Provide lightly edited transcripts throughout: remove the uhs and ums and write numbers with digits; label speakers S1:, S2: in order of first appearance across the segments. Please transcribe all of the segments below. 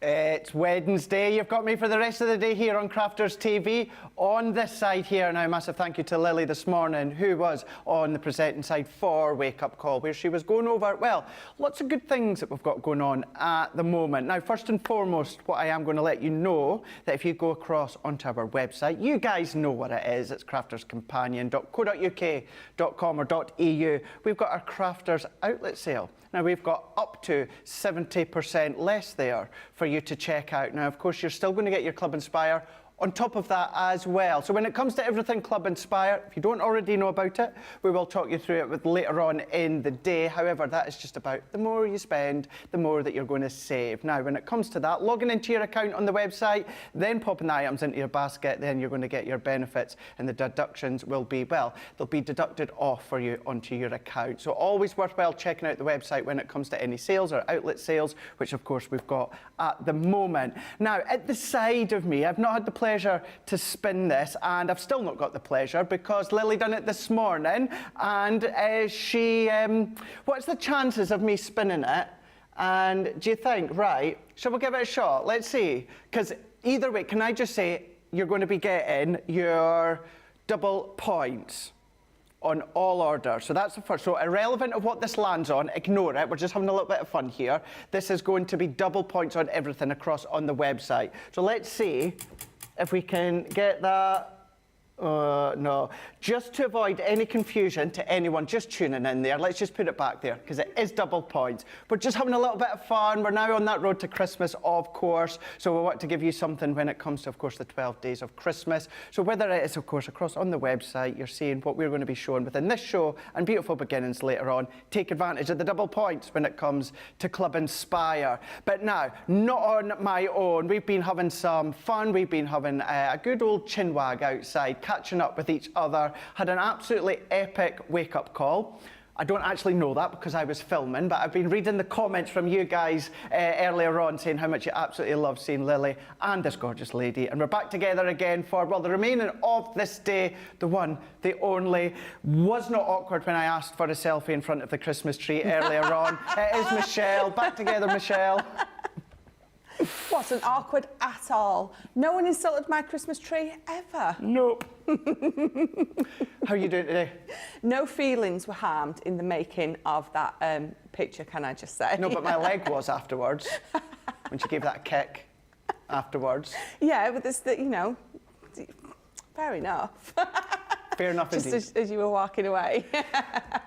S1: It's Wednesday. You've got me for the rest of the day here on Crafters TV. On this side here now, massive thank you to Lily this morning, who was on the presenting side for Wake Up Call, where she was going over, well, lots of good things that we've got going on at the moment. Now, first and foremost, what I am going to let you know, that if you go across onto our website, you guys know what it is. It's crafterscompanion.co.uk.com or .eu. We've got our Crafters outlet sale. Now, we've got up to 70% less there for you to check out. Now, of course, you're still going to get your Club Inspire on top of that as well. So when it comes to everything Club Inspire, if you don't already know about it, we will talk you through it later on in the day. However, that is just about the more you spend, the more that you're going to save. Now, when it comes to that, logging into your account on the website, then popping the items into your basket, then you're going to get your benefits, and the deductions will be, well, they'll be deducted off for you onto your account. So always worthwhile checking out the website when it comes to any sales or outlet sales, which of course we've got at the moment. Now, at the side of me, I've not had the pleasure to spin this, and I've still not got the pleasure because Lily done it this morning, and what's the chances of me spinning it? And do you think, right, shall we give it a shot? Let's see, because either way, can I just say, you're going to be getting your double points on all orders. So that's the first. So irrelevant of what this lands on, ignore it. We're just having a little bit of fun here. This is going to be double points on everything across on the website. So let's see if we can get that. No, just to avoid any confusion to anyone just tuning in there, let's just put it back there because it is double points. We're just having a little bit of fun. We're now on that road to Christmas, of course, so we want to give you something when it comes to, of course, the 12 days of Christmas. So whether it is, of course, across on the website, you're seeing what we're going to be showing within this show and Beautiful Beginnings later on. Take advantage of the double points when it comes to Club Inspire. But now, not on my own. We've been having some fun. We've been having a good old chinwag outside, catching up with each other, had an absolutely epic wake-up call. I don't actually know that because I was filming, but I've been reading the comments from you guys earlier on saying how much you absolutely love seeing Lily and this gorgeous lady. And we're back together again for, well, the remaining of this day, the one, the only. Was not awkward when I asked for a selfie in front of the Christmas tree earlier on. It is Michelle. Back together, Michelle.
S2: Wasn't awkward at all. No one insulted my Christmas tree ever.
S1: Nope. How are you doing today?
S2: No feelings were harmed in the making of that picture, can I just say?
S1: No, but my leg was afterwards, when she gave that kick afterwards.
S2: Yeah, but this, you know, fair enough.
S1: Fair enough
S2: just
S1: indeed.
S2: as you were walking away.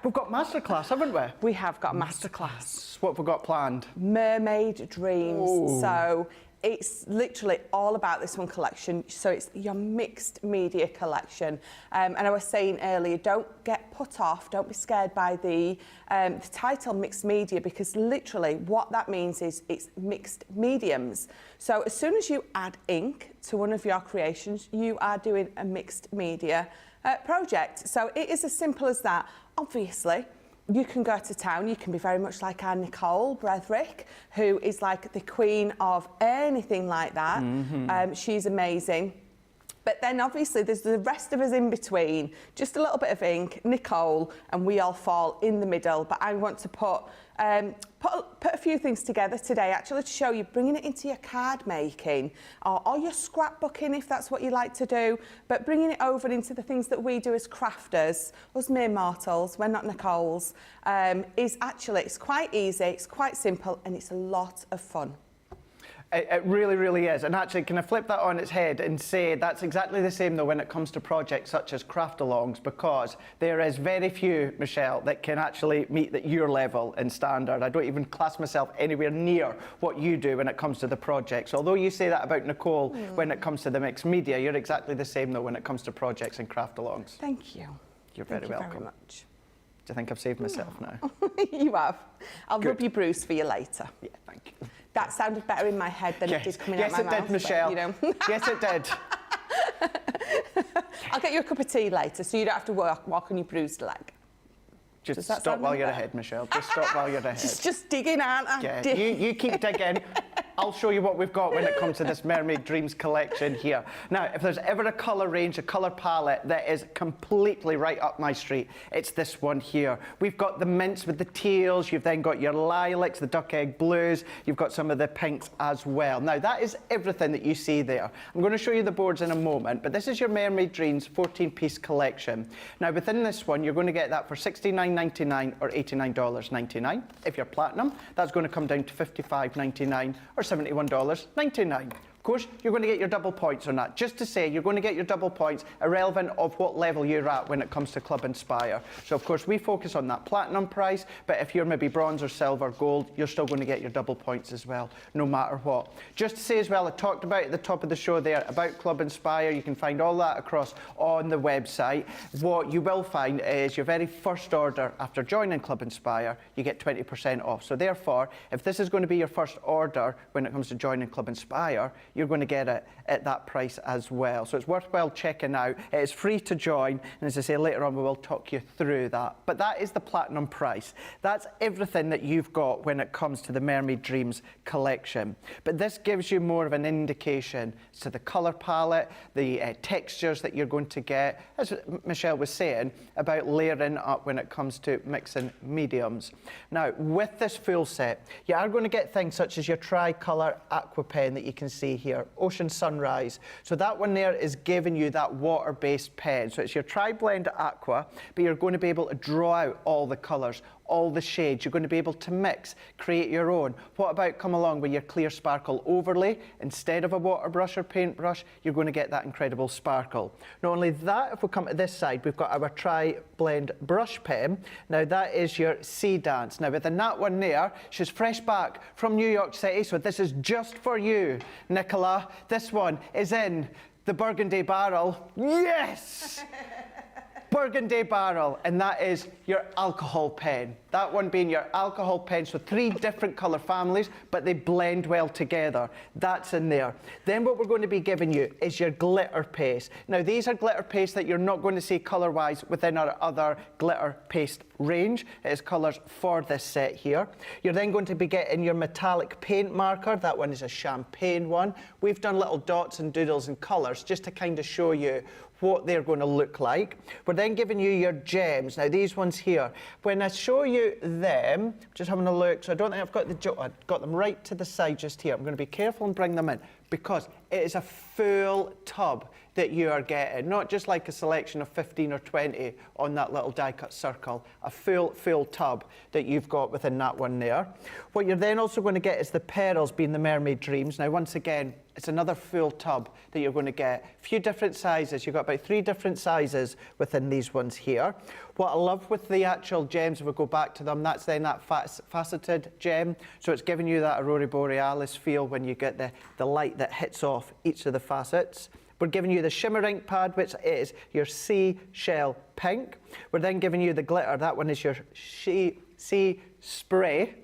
S1: We've got masterclass, haven't we?
S2: We have got masterclass.
S1: What have we got planned?
S2: Mermaid Dreams.
S1: Ooh.
S2: So it's literally all about this one collection. So it's your mixed media collection. And I was saying earlier, don't get put off, don't be scared by the title mixed media, because literally what that means is it's mixed mediums. So as soon as you add ink to one of your creations, you are doing a mixed media project. So it is as simple as that. Obviously, you can go to town, you can be very much like our Nicole Bretherick, who is like the queen of anything like that. Mm-hmm. She's amazing. But then obviously there's the rest of us in between, just a little bit of ink, Nicole, and we all fall in the middle. But I want to put a few things together today, actually, to show you, bringing it into your card making or your scrapbooking, if that's what you like to do, but bringing it over into the things that we do as crafters, us mere mortals, we're not Nicoles, is actually, it's quite easy, it's quite simple, and it's a lot of fun.
S1: It really, really is. And actually, can I flip that on its head and say that's exactly the same, though, when it comes to projects such as craft-alongs, because there is very few, Michelle, that can actually meet your level and standard. I don't even class myself anywhere near what you do when it comes to the projects. Although you say that about Nicole when it comes to the mixed media, you're exactly the same, though, when it comes to projects and craft-alongs.
S2: Thank you.
S1: You're very welcome.
S2: Thank you very much.
S1: Do you think I've saved myself now?
S2: You have. I'll
S1: Good.
S2: rub your bruise for you later.
S1: Yeah, thank you.
S2: That sounded better in my head than it did coming out my mouth.
S1: Yes, it did, Michelle.
S2: But, you know.
S1: Yes, it did.
S2: I'll get you a cup of tea later, so you don't have to walk on your bruised leg.
S1: Just stop while you're ahead, Michelle. Just stop while you're ahead.
S2: Just digging, aren't I?
S1: Yeah, you keep digging. I'll show you what we've got when it comes to this Mermaid Dreams collection here. Now, if there's ever a colour range, a colour palette that is completely right up my street, it's this one here. We've got the mints with the teals, you've then got your lilacs, the duck egg blues, you've got some of the pinks as well. Now, that is everything that you see there. I'm going to show you the boards in a moment, but this is your Mermaid Dreams 14-piece collection. Now, within this one, you're going to get that for $69.99 or $89.99. If you're platinum, that's going to come down to $55.99 or $71.99. Of course, you're going to get your double points on that. Just to say, you're going to get your double points irrelevant of what level you're at when it comes to Club Inspire. So, of course, we focus on that platinum price, but if you're maybe bronze or silver, gold, you're still going to get your double points as well, no matter what. Just to say as well, I talked about at the top of the show there about Club Inspire. You can find all that across on the website. What you will find is your very first order after joining Club Inspire, you get 20% off. So, therefore, if this is going to be your first order when it comes to joining Club Inspire, you're going to get it at that price as well. So it's worthwhile checking out. It is free to join, and as I say, later on we will talk you through that. But that is the platinum price. That's everything that you've got when it comes to the Mermaid Dreams collection. But this gives you more of an indication as to the colour palette, the textures that you're going to get, as Michelle was saying, about layering up when it comes to mixing mediums. Now, with this full set, you are going to get things such as your tricolour aqua pen that you can see here, Ocean Sunrise. So that one there is giving you that water-based pen. So it's your tri-blend aqua, but you're going to be able to draw out all the colours, all the shades. You're going to be able to mix, create your own. What about come along with your clear sparkle overlay? Instead of a water brush or paintbrush, you're going to get that incredible sparkle. Not only that, if we come to this side, we've got our tri-blend brush pen. Now that is your Sea Dance. Now within that one there, she's fresh back from New York City, so this is just for you, Nicola. This one is in the burgundy barrel. Yes! Burgundy barrel, and that is your alcohol pen. That one being your alcohol pen, so 3 different colour families, but they blend well together. That's in there. Then what we're going to be giving you is your glitter paste. Now these are glitter paste that you're not going to see colour-wise within our other glitter paste range. It is colours for this set here. You're then going to be getting your metallic paint marker. That one is a champagne one. We've done little dots and doodles and colours just to kind of show you what they're going to look like. We're then giving you your gems. Now these ones here, when I show you them, just having a look, so I don't think I've got them right to the side just here. I'm going to be careful and bring them in because it is a full tub that you are getting, not just like a selection of 15 or 20 on that little die cut circle, a full tub that you've got within that one there. What you're then also going to get is the pearls, being the Mermaid Dreams. Now once again, it's another full tub that you're going to get. A few different sizes. You've got about 3 different sizes within these ones here. What I love with the actual gems, if we go back to them, that's then that faceted gem. So it's giving you that Aurora Borealis feel when you get the light that hits off each of the facets. We're giving you the shimmer ink pad, which is your seashell pink. We're then giving you the glitter. That one is your sea spray.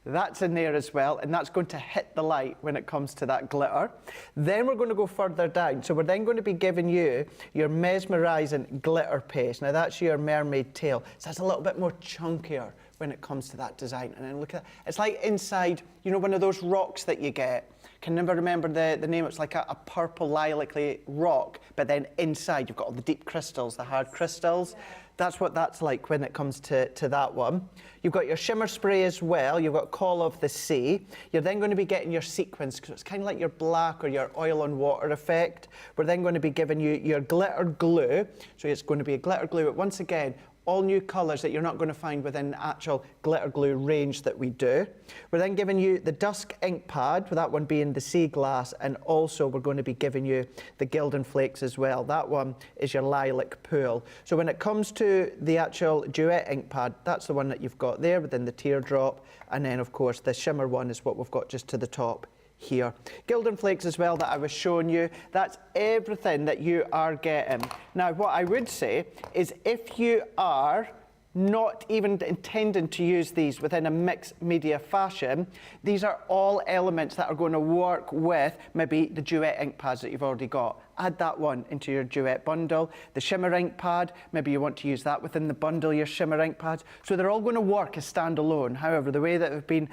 S1: That's in there as well, and that's going to hit the light when it comes to that glitter. Then we're going to go further down. So we're then going to be giving you your mesmerising glitter paste. Now that's your mermaid tail. So that's a little bit more chunkier when it comes to that design. And then look at that. It's like inside, you know, one of those rocks that you get. Can never remember the name. It's like a purple lilac-y rock, but then inside you've got all the deep crystals, the hard crystals. Yeah. That's what that's like when it comes to that one. You've got your shimmer spray as well. You've got Call of the Sea. You're then going to be getting your sequins, because it's kind of like your black or your oil on water effect. We're then going to be giving you your glitter glue. So it's going to be a glitter glue, but once again, all new colours that you're not going to find within the actual glitter glue range that we do. We're then giving you the dusk ink pad, with that one being the sea glass, and also we're going to be giving you the Gildan Flakes as well. That one is your lilac pool. So when it comes to the actual duet ink pad, that's the one that you've got there within the teardrop, and then of course the shimmer one is what we've got just to the top here. Gildan Flakes as well that I was showing you. That's everything that you are getting. Now what I would say is, if you are not even intending to use these within a mixed media fashion, these are all elements that are going to work with maybe the duet ink pads that you've already got. add that one into your duet bundle. The shimmer ink pad, maybe you want to use that within the bundle, your shimmer ink pads. So they're all going to work as standalone. However, the way that they've been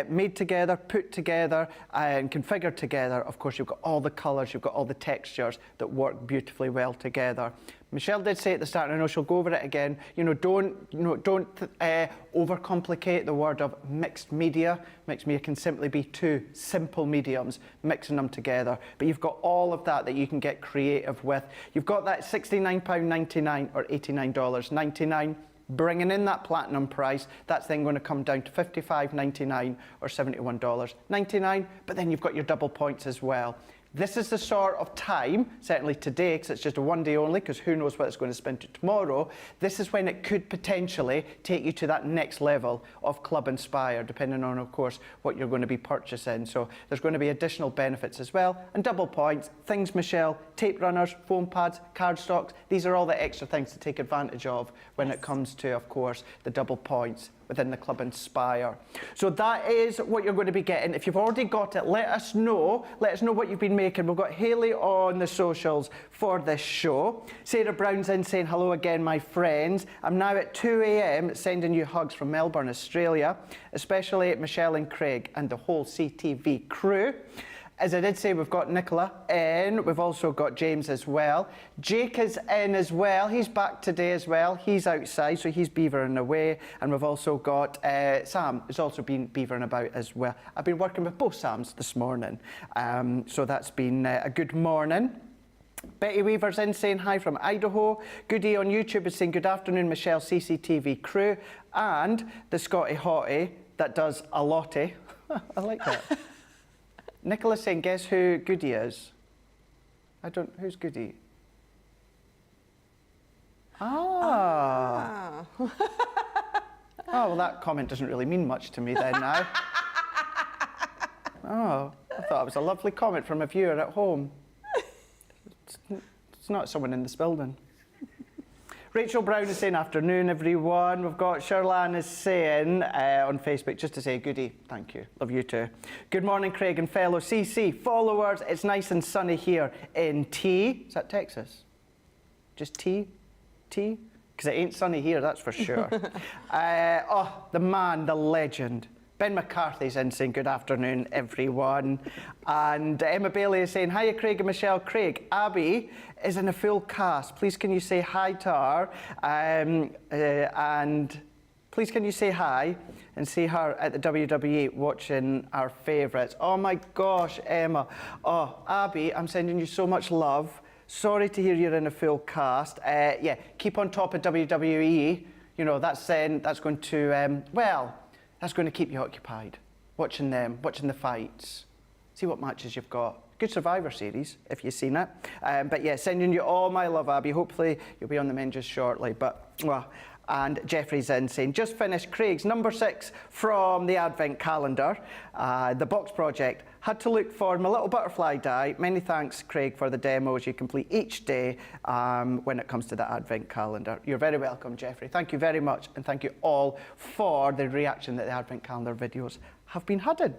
S1: made together, put together and configured together, of course, you've got all the colours, you've got all the textures that work beautifully well together. Michelle did say at the start, and I know she'll go over it again, don't overcomplicate the word of mixed media. Mixed media can simply be two simple mediums, mixing them together. But you've got all of that you can get creative with. You've got that £69.99 or $89.99. Bringing in that platinum price, that's then going to come down to $55.99 or $71.99, but then you've got your double points as well. This is the sort of time, certainly today, because it's just a one day only, because who knows what it's going to spend to tomorrow, this is when it could potentially take you to that next level of Club Inspire, depending on, of course, what you're going to be purchasing. So there's going to be additional benefits as well, and double points, things, Michelle, tape runners, foam pads, cardstocks, these are all the extra things to take advantage of when it comes to, of course, the double points within the Club Inspire. So that is what you're going to be getting. If you've already got it, let us know what you've been making. We've got Hayley on the socials for this show. Sarah Brown's in saying, hello again, my friends. I'm now at 2 a.m. sending you hugs from Melbourne, Australia, especially Michelle and Craig and the whole CTV crew. As I did say, we've got Nicola in. We've also got James as well. Jake is in as well. He's back today as well. He's outside, so he's beavering away. And we've also got Sam, who's also been beavering about as well. I've been working with both Sams this morning. So that's been a good morning. Betty Weaver's in saying hi from Idaho. Goody on YouTube is saying good afternoon, Michelle, CCTV crew. And the Scotty Hottie that does a lottie. I like that. Nicola's saying, guess who Goody is? Who's Goody? Ah. Oh, well, that comment doesn't really mean much to me then now. Oh, I thought it was a lovely comment from a viewer at home. It's not someone in this building. Rachel Brown is saying, afternoon, everyone. We've got Sherlan is saying on Facebook, just to say, goody, thank you. Love you too. Good morning, Craig and fellow CC followers. It's nice and sunny here in T. Is that Texas? Just T? T? Because it ain't sunny here, that's for sure. The man, the legend. Ben McCarthy's in saying, good afternoon, everyone. And Emma Bailey is saying, hiya, Craig and Michelle. Craig, Abby is in a full cast. Please can you say hi to her? And please can you say hi and see her at the WWE watching our favourites. Oh my gosh, Emma. Oh, Abby, I'm sending you so much love. Sorry to hear you're in a full cast. Yeah, keep on top of WWE. You know, that's going to, that's going to keep you occupied, watching them, watching the fights. See what matches you've got. Good Survivor Series, if you've seen it. But yeah, sending you all my love, Abby. Hopefully you'll be on the mend just shortly. And Jeffrey's in saying, just finished Craig's number 6 from the Advent calendar, the box project. Had to look for my little butterfly die. Many thanks, Craig, for the demos you complete each day when it comes to the Advent calendar. You're very welcome, Jeffrey. Thank you very much, and thank you all for the reaction that the Advent calendar videos have been having.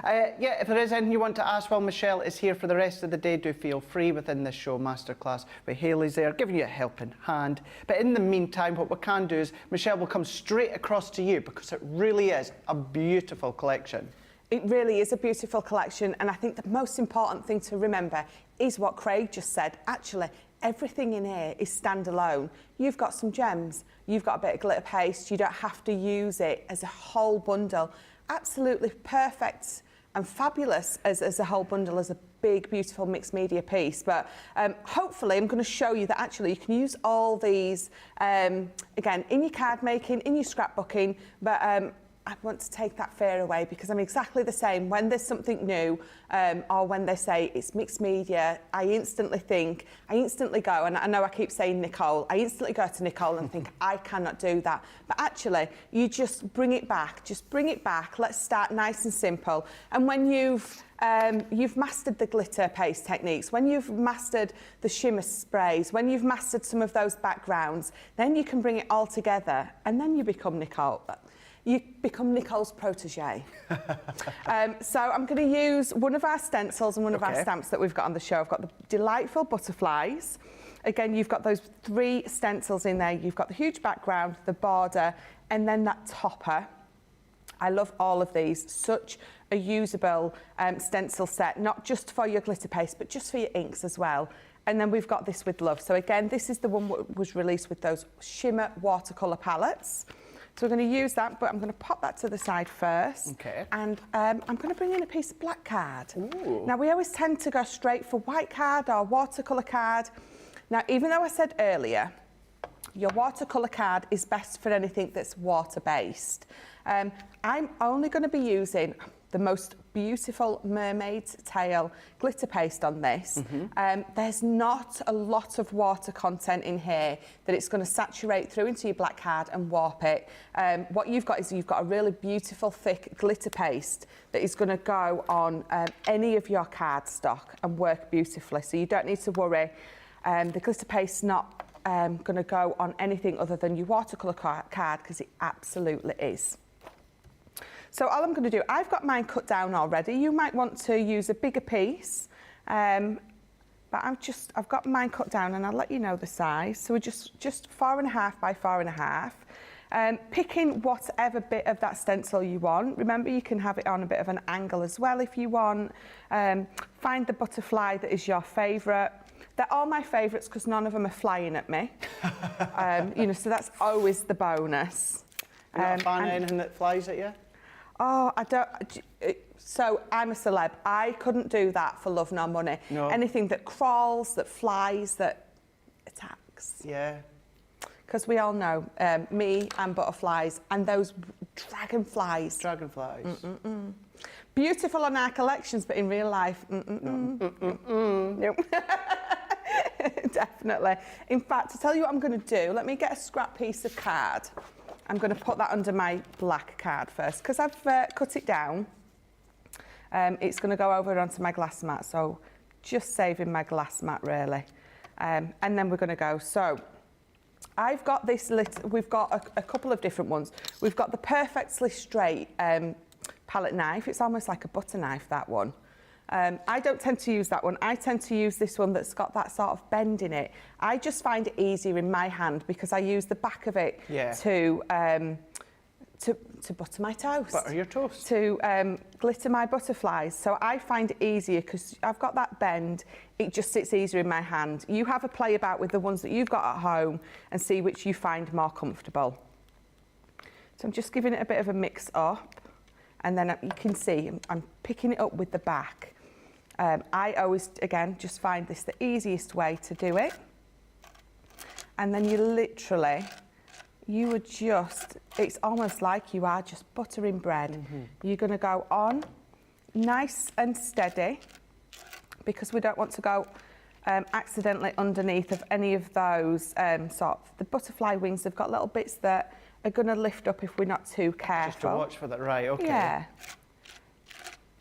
S1: If there is anything you want to ask while Michelle is here for the rest of the day, do feel free within this show masterclass where Hayley's there giving you a helping hand. But in the meantime, what we can do is Michelle will come straight across to you because it really is a beautiful collection.
S2: It really is a beautiful collection, and I think the most important thing to remember is what Craig just said. Actually, everything in here is standalone. You've got some gems, you've got a bit of glitter paste, you don't have to use it as a whole bundle. Absolutely perfect and fabulous as a whole bundle, as a big, beautiful mixed media piece. But hopefully I'm going to show you that actually you can use all these, again, in your card making, in your scrapbooking, but I want to take that fear away because I'm exactly the same. When there's something new or when they say it's mixed media, I instantly go, and I know I keep saying Nicole, I instantly go to Nicole and think, I cannot do that. But actually, you just bring it back, let's start nice and simple. And when you've mastered the glitter paste techniques, when you've mastered the shimmer sprays, when you've mastered some of those backgrounds, then you can bring it all together and then you become Nicole. You become Nicole's protege. So I'm going to use one of our stencils and one of our stamps that we've got on the show. I've got the delightful butterflies. Again, you've got those 3 stencils in there. You've got the huge background, the border, and then that topper. I love all of these. Such a usable stencil set, not just for your glitter paste, but just for your inks as well. And then we've got this with love. So again, this is the one that was released with those shimmer watercolour palettes. So we're going to use that, but I'm going to pop that to the side first.
S1: Okay.
S2: And I'm going to bring in a piece of black card.
S1: Ooh.
S2: Now, we always tend to go straight for white card or watercolour card. Now, even though I said earlier, your watercolour card is best for anything that's water-based. I'm only going to be using the most beautiful mermaid's tail glitter paste on this. There's not a lot of water content in here that it's going to saturate through into your black card and warp it. What you've got is you've got a really beautiful thick glitter paste that is going to go on any of your card stock and work beautifully, so you don't need to worry. The glitter paste's not going to go on anything other than your watercolour card, because it absolutely is. So all I'm going to do, I've got mine cut down already. You might want to use a bigger piece, but I've got mine cut down, and I'll let you know the size. So we're just 4.5 by 4.5. Picking whatever bit of that stencil you want. Remember, you can have it on a bit of an angle as well if you want. Find the butterfly that is your favourite. They're all my favourites because none of them are flying at me. You know, so that's always the bonus.
S1: You're not a fan of anything that flies at you?
S2: Oh, I don't. So I'm a celeb. I couldn't do that for love nor money.
S1: No.
S2: Anything that crawls, that flies, that attacks.
S1: Yeah.
S2: Because we all know me and butterflies and those dragonflies.
S1: Dragonflies.
S2: Beautiful on our collections, but in real life, no. Definitely. In fact, to tell you what I'm going to do, let me get a scrap piece of card. I'm going to put that under my black card first, because I've cut it down. It's going to go over onto my glass mat, so just saving my glass mat, really. And then we're going to go. So I've got this we've got a couple of different ones. We've got the perfectly straight palette knife. It's almost like a butter knife, that one. I don't tend to use that one. I tend to use this one that's got that sort of bend in it. I just find it easier in my hand because I use the back of it to butter my toast.
S1: Butter your toast.
S2: To glitter my butterflies. So I find it easier because I've got that bend. It just sits easier in my hand. You have a play about with the ones that you've got at home and see which you find more comfortable. So I'm just giving it a bit of a mix up. And then you can see I'm picking it up with the back. I always, again, just find this the easiest way to do it. And then you would just, it's almost like you are just buttering bread. You're going to go on nice and steady, because we don't want to go accidentally underneath of any of those the butterfly wings have got little bits that are going to lift up if we're not too careful.
S1: Just to watch for that, right, okay.
S2: Yeah.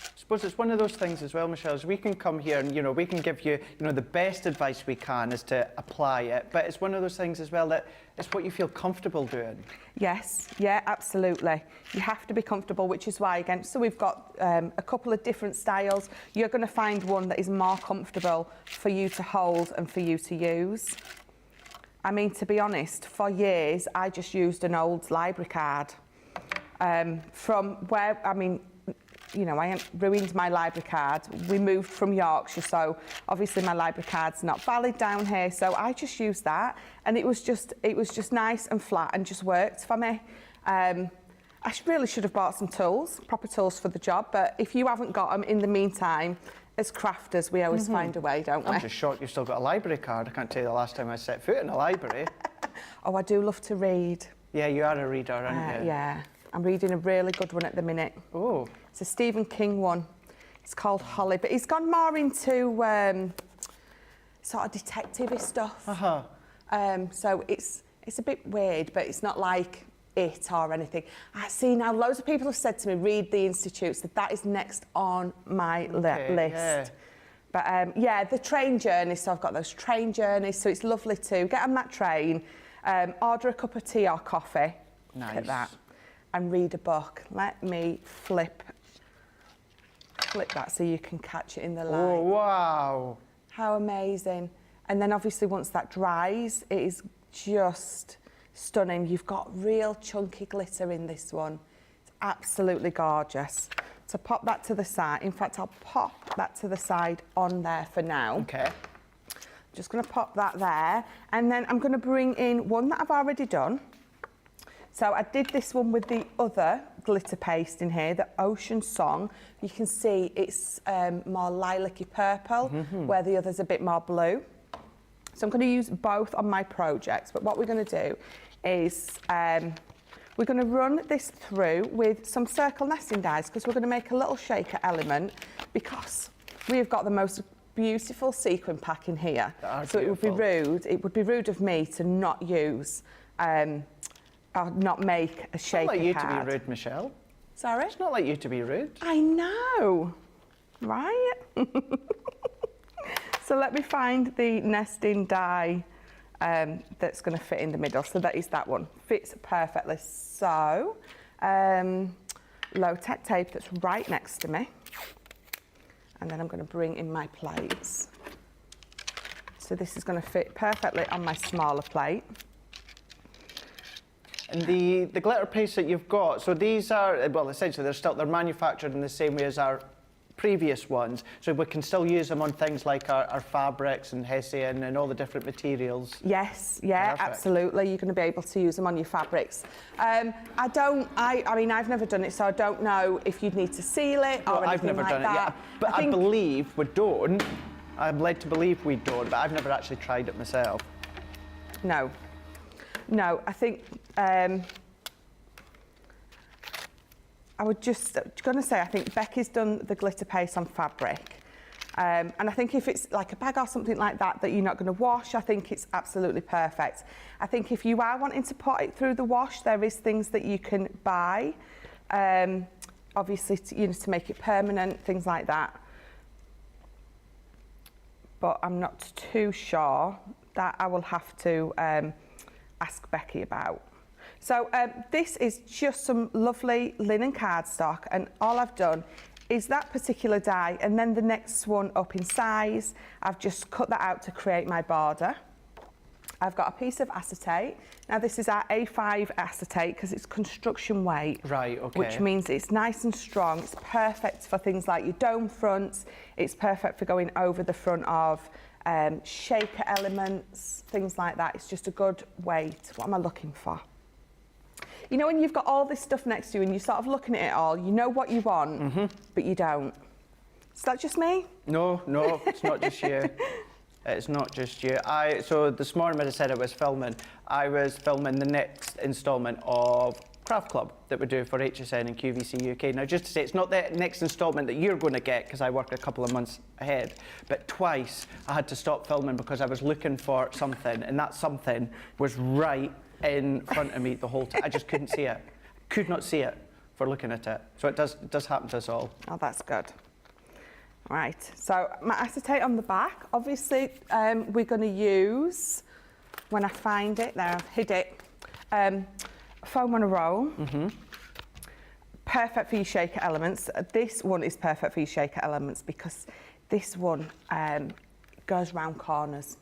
S1: I suppose it's one of those things as well, Michelle, is we can come here and, you know, we can give you, you know, the best advice we can is to apply it, but it's one of those things as well that it's what you feel comfortable doing. Yes,
S2: yeah, absolutely. You have to be comfortable, which is why, again, so we've got a couple of different styles. You're going to find one that is more comfortable for you to hold and for you to use. I mean, to be honest, for years, I just used an old library card from where, I mean, you know, I ruined my library card. We moved from Yorkshire, so obviously my library card's not valid down here, so I just used that, and it was just nice and flat and just worked for me. I really should have bought some tools, proper tools for the job, but if you haven't got them in the meantime, as crafters, we always find a way, don't we?
S1: I'm just shocked you've still got a library card. I can't tell you the last time I set foot in a library.
S2: Oh, I do love to read.
S1: Yeah, you are a reader, aren't you?
S2: Yeah, I'm reading a really good one at the minute.
S1: Oh.
S2: It's a Stephen King one. It's called Holly, but he's gone more into sort of detective-y stuff. So it's a bit weird, but it's not like It or anything. I see now loads of people have said to me, read The Institutes, that is next on my list.
S1: Yeah.
S2: But yeah, the train journeys, so I've got those train journeys, so it's lovely to get on that train, order a cup of tea or coffee.
S1: Nice.
S2: Look at that. and read a book. Let me flip that so you can catch it in the light.
S1: Oh, wow.
S2: How amazing. And then obviously once that dries, it is just stunning. You've got real chunky glitter in this one. It's absolutely gorgeous. So pop that to the side. In fact, I'll pop that to the side on there for now.
S1: Okay.
S2: Just going to pop that there. And then I'm going to bring in one that I've already done. So I did this one with the other glitter paste in here, the Ocean Song. You can see it's more lilac-y purple, where the other's a bit more blue. So I'm going to use both on my projects, but what we're going to do is we're going to run this through with some circle nesting dies, because we're going to make a little shaker element, because we've got the most beautiful sequin pack in here. So it would be rude of me to not use or not make a shaker
S1: card. It's not like you
S2: card.
S1: to be rude, Michelle.
S2: Sorry?
S1: It's not like you to be rude.
S2: I know, right? So let me find the nesting die that's going to fit in the middle. So that is that one. Fits perfectly. So, low-tech tape that's right next to me. And then I'm going to bring in my plates. So this is going to fit perfectly on my smaller plate.
S1: And the glitter paste that you've got, so these are, well, essentially they're manufactured in the same way as our previous ones, so we can still use them on things like our fabrics and hessian and all the different materials.
S2: Yes, yeah,
S1: Perfect.
S2: absolutely. You're going to be able to use them on your fabrics. I mean, I've never done it, so I don't know if you'd need to seal it or anything
S1: I've never
S2: like
S1: done
S2: that.
S1: it yet, but I believe we don't. I'm led to believe we don't, but I've never actually tried it myself.
S2: No, I think I would just going to say I think Becky's done the glitter paste on fabric, and I think if it's like a bag or something like that you're not going to wash, I think it's absolutely perfect. I think if you are wanting to put it through the wash, there is things that you can buy, obviously to make it permanent, things like that. But I'm not too sure. That I will have to ask Becky about. So this is just some lovely linen cardstock, and all I've done is that particular die, and then the next one up in size. I've just cut that out to create my border. I've got a piece of acetate. Now this is our A5 acetate because it's construction weight.
S1: Right, okay.
S2: Which means it's nice and strong. It's perfect for things like your dome fronts. It's perfect for going over the front of shaker elements, things like that. It's just a good weight. What am I looking for? You know when you've got all this stuff next to you and you're sort of looking at it all, you know what you want, but you don't. Is that just me?
S1: No, it's not just you. It's not just you. So this morning when I said I was filming the next instalment of Craft Club that we do for HSN and QVC UK. Now just to say, it's not the next instalment that you're going to get because I work a couple of months ahead, but twice I had to stop filming because I was looking for something, and that something was right in front of me the whole time. I just couldn't see it. Could not see it for looking at it. So it does happen to us all.
S2: Oh, that's good. Right, so my acetate on the back, obviously we're going to use, when I find it, there I've hid it, foam on a roll. Perfect for your shaker elements. This one is perfect for your shaker elements because this one goes round corners.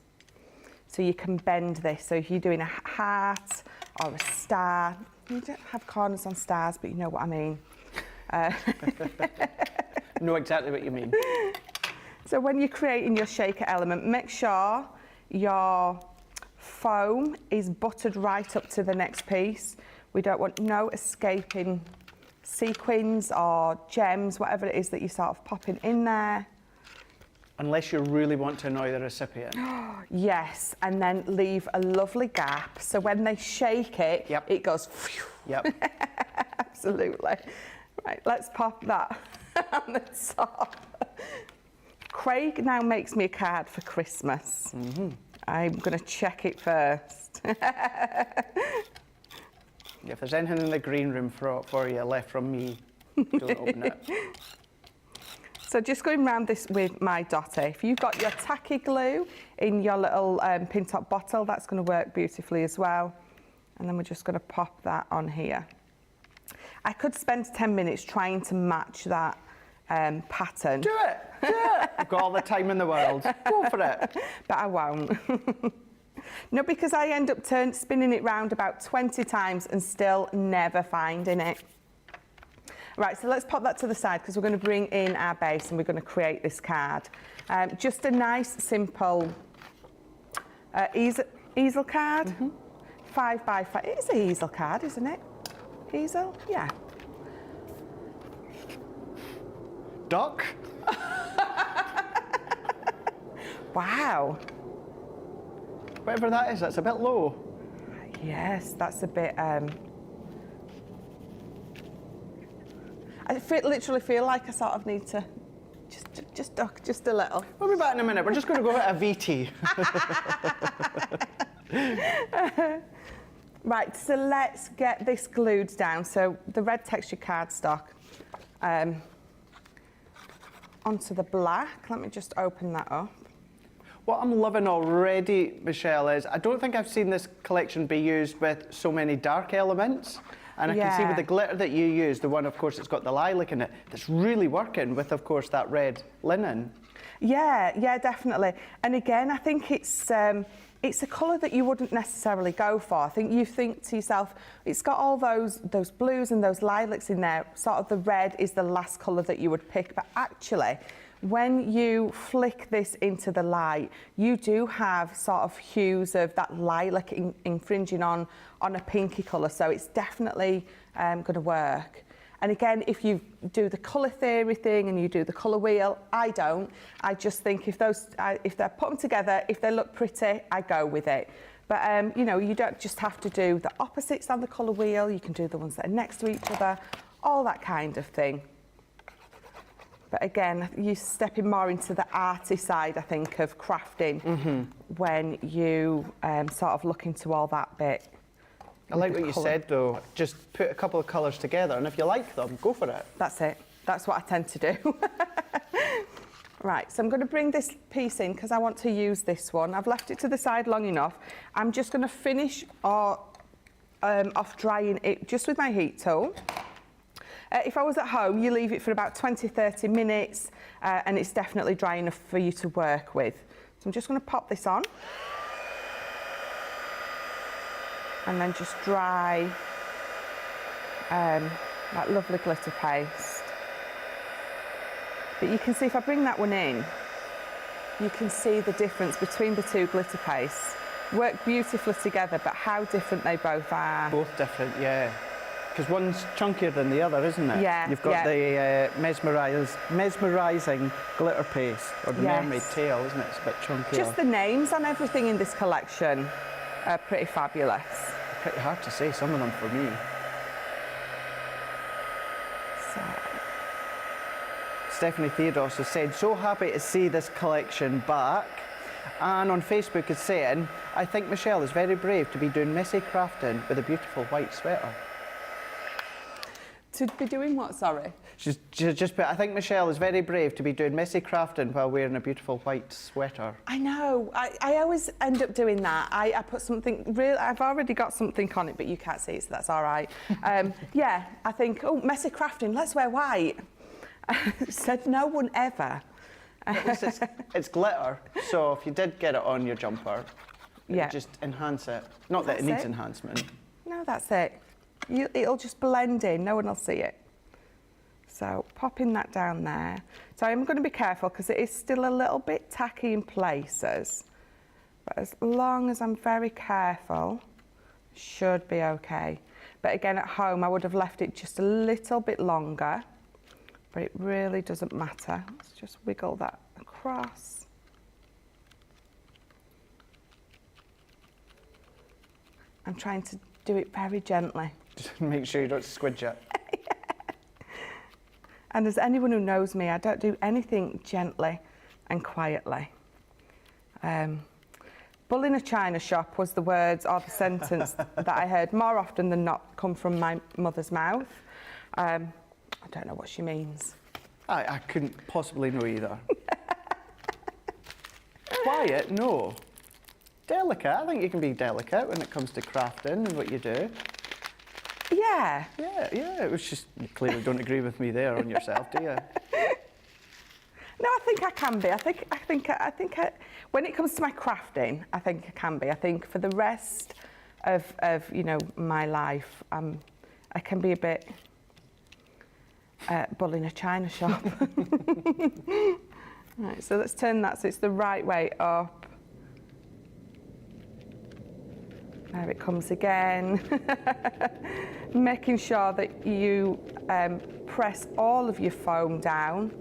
S2: So you can bend this. So if you're doing a heart or a star, you don't have corners on stars, but you know what I mean.
S1: Know exactly what you mean.
S2: So when you're creating your shaker element, make sure your foam is buttered right up to the next piece. We don't want no escaping sequins or gems, whatever it is that you're sort of popping in there.
S1: Unless you really want to annoy the recipient.
S2: Yes, and then leave a lovely gap. So when they shake it, it goes phew.
S1: Yep.
S2: Absolutely. Right, let's pop that on the top. Craig now makes me a card for Christmas. I'm going to check it first.
S1: If there's anything in the green room for you left from me, don't open it.
S2: So just going around this with my dotter, if you've got your tacky glue in your little pin top bottle, that's going to work beautifully as well. And then we're just going to pop that on here. I could spend 10 minutes trying to match that pattern.
S1: Do it, do it. I've got all the time in the world. Go for it.
S2: But I won't. No, because I end up spinning it round about 20 times and still never finding it. Right, so let's pop that to the side because we're going to bring in our base and we're going to create this card. Just a nice, simple easel card. 5 by 5. It is an easel card, isn't it? Easel? Yeah.
S1: Duck.
S2: Wow.
S1: Whatever that is, that's a bit low.
S2: Yes, that's a bit. I literally feel like I sort of need to just duck just a little.
S1: We'll be back in a minute. We're just going to go at a VT.
S2: Right, so let's get this glued down. So the red texture cardstock onto the black. Let me just open that up.
S1: What I'm loving already, Michelle, is I don't think I've seen this collection be used with so many dark elements. And I can see with the glitter that you use, the one, of course, that's got the lilac in it, that's really working with, of course, that red linen.
S2: Yeah, definitely. And again, I think it's a colour that you wouldn't necessarily go for. I think you think to yourself, it's got all those blues and those lilacs in there. Sort of the red is the last colour that you would pick. But actually, when you flick this into the light, you do have sort of hues of that lilac infringing on a pinky colour. So it's definitely going to work. And again, if you do the colour theory thing and you do the colour wheel, I don't. I just think if they're put them together, if they look pretty, I go with it. But, you know, you don't just have to do the opposites on the colour wheel. You can do the ones that are next to each other, all that kind of thing. But again, you're stepping more into the arty side, I think, of crafting when you sort of look into all that bit.
S1: I like what you said, though. Just put a couple of colours together, and if you like them, go for it.
S2: That's it. That's what I tend to do. Right, so I'm going to bring this piece in because I want to use this one. I've left it to the side long enough. I'm just going to finish off drying it just with my heat tool. If I was at home, you leave it for about 20-30 minutes and it's definitely dry enough for you to work with. So I'm just going to pop this on. And then just dry that lovely glitter paste. But you can see if I bring that one in, you can see the difference between the two glitter pastes. Work beautifully together, but how different they both are.
S1: Both different, yeah. Because one's chunkier than the other, isn't it?
S2: Yeah.
S1: You've got the mesmerising glitter paste, or the mermaid tail, isn't it? It's a bit chunkier.
S2: Just the names on everything in this collection are pretty fabulous.
S1: Pretty hard to say, some of them for me.
S2: So.
S1: Stephanie Theodos has said, so happy to see this collection back. And on Facebook is saying, I think Michelle is very brave to be doing messy crafting with a beautiful white sweater.
S2: To be doing what, sorry?
S1: She's just put, I think Michelle is very brave to be doing messy crafting while wearing a beautiful white sweater.
S2: I know. I always end up doing that. I put something real. I've already got something on it, but you can't see it, so that's all right. Yeah, I think, oh, messy crafting, let's wear white. Said no one ever.
S1: It's glitter, so if you did get it on your jumper, it would just enhance it. Not that it needs enhancement.
S2: No, that's it. It'll just blend in, no one will see it. So popping that down there. So I'm going to be careful because it is still a little bit tacky in places. But as long as I'm very careful, should be okay. But again, at home, I would have left it just a little bit longer, but it really doesn't matter. Let's just wiggle that across. I'm trying to do it very gently.
S1: Just make sure you don't squidge it.
S2: And as anyone who knows me, I don't do anything gently and quietly. Bull in a china shop was the words or the sentence that I heard more often than not come from my mother's mouth. I don't know what she means.
S1: I couldn't possibly know either. Quiet, no. Delicate, I think you can be delicate when it comes to crafting and what you do.
S2: Yeah.
S1: Yeah, it was just, you clearly don't agree with me there on yourself, do you?
S2: No, I think I can be. I think when it comes to my crafting, I think I can be. I think for the rest of you know, my life, I can be a bit bull in a china shop. Right, so let's turn that so it's the right way up. There it comes again. Making sure that you press all of your foam down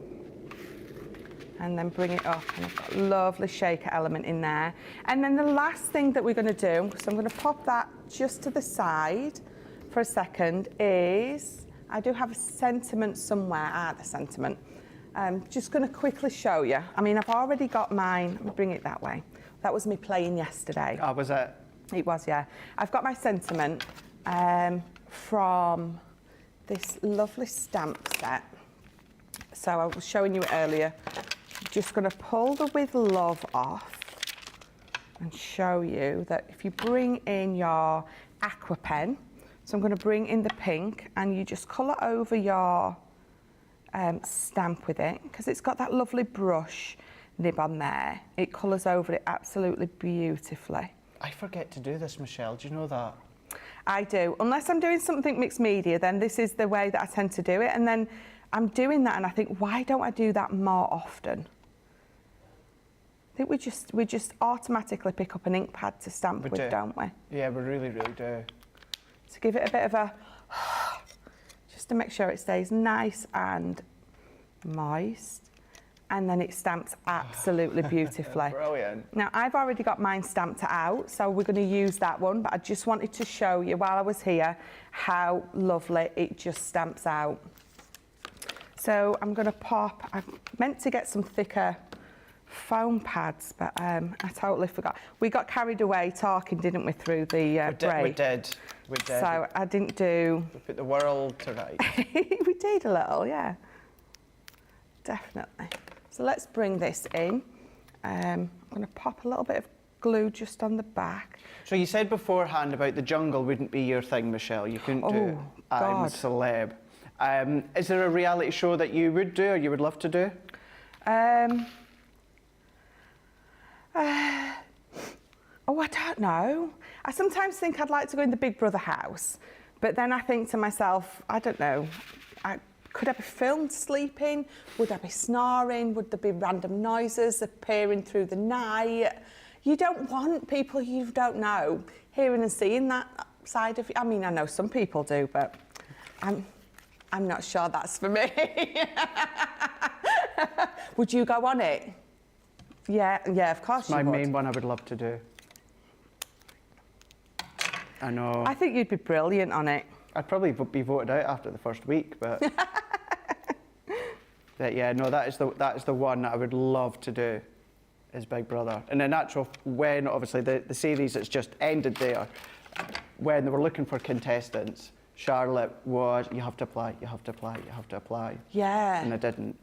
S2: and then bring it up, and I've got a lovely shaker element in there. And then the last thing that we're going to do, so I'm going to pop that just to the side for a second, is I do have a sentiment somewhere. The sentiment. Just going to quickly show you. I mean, I've already got mine. Let me bring it that way. That was me playing yesterday.
S1: Oh, was it?
S2: It was, yeah. I've got my sentiment from this lovely stamp set. So I was showing you it earlier. Just going to pull the With Love off and show you that if you bring in your aqua pen, so I'm going to bring in the pink, and you just colour over your stamp with it, because it's got that lovely brush nib on there. It colours over it absolutely beautifully.
S1: I forget to do this, Michelle. Do you know that?
S2: I do. Unless I'm doing something mixed media, then this is the way that I tend to do it. And then I'm doing that and I think, why don't I do that more often? I think we just automatically pick up an ink pad to stamp with, don't we?
S1: Yeah, we really, really do.
S2: To give it a bit of a... just to make sure it stays nice and moist. And then it stamps absolutely beautifully.
S1: Brilliant.
S2: Now, I've already got mine stamped out, so we're going to use that one, but I just wanted to show you while I was here how lovely it just stamps out. So I'm going to pop, I meant to get some thicker foam pads, but I totally forgot. We got carried away talking, didn't we, through the break?
S1: We did.
S2: So I didn't do...
S1: We put the world to rights.
S2: We did a little, yeah. Definitely. So let's bring this in. I'm going to pop a little bit of glue just on the back.
S1: So you said beforehand about the jungle wouldn't be your thing, Michelle. You couldn't do it. I'm a celeb. Is there a reality show that you would do or you would love to do?
S2: Oh, I don't know. I sometimes think I'd like to go in the Big Brother house, but then I think to myself, I don't know, could I be filmed sleeping? Would I be snoring? Would there be random noises appearing through the night? You don't want people you don't know hearing and seeing that side of you. I mean, I know some people do, but I'm not sure that's for me. Would you go on it? Yeah, of course you would.
S1: My main one I would love to do. I know.
S2: I think you'd be brilliant on it.
S1: I'd probably be voted out after the first week, but... But yeah, no, that is the one that I would love to do, is Big Brother. And in actual, when obviously the series that's just ended there, when they were looking for contestants, Charlotte was, you have to apply, you have to apply, you have to apply.
S2: Yeah.
S1: And I didn't.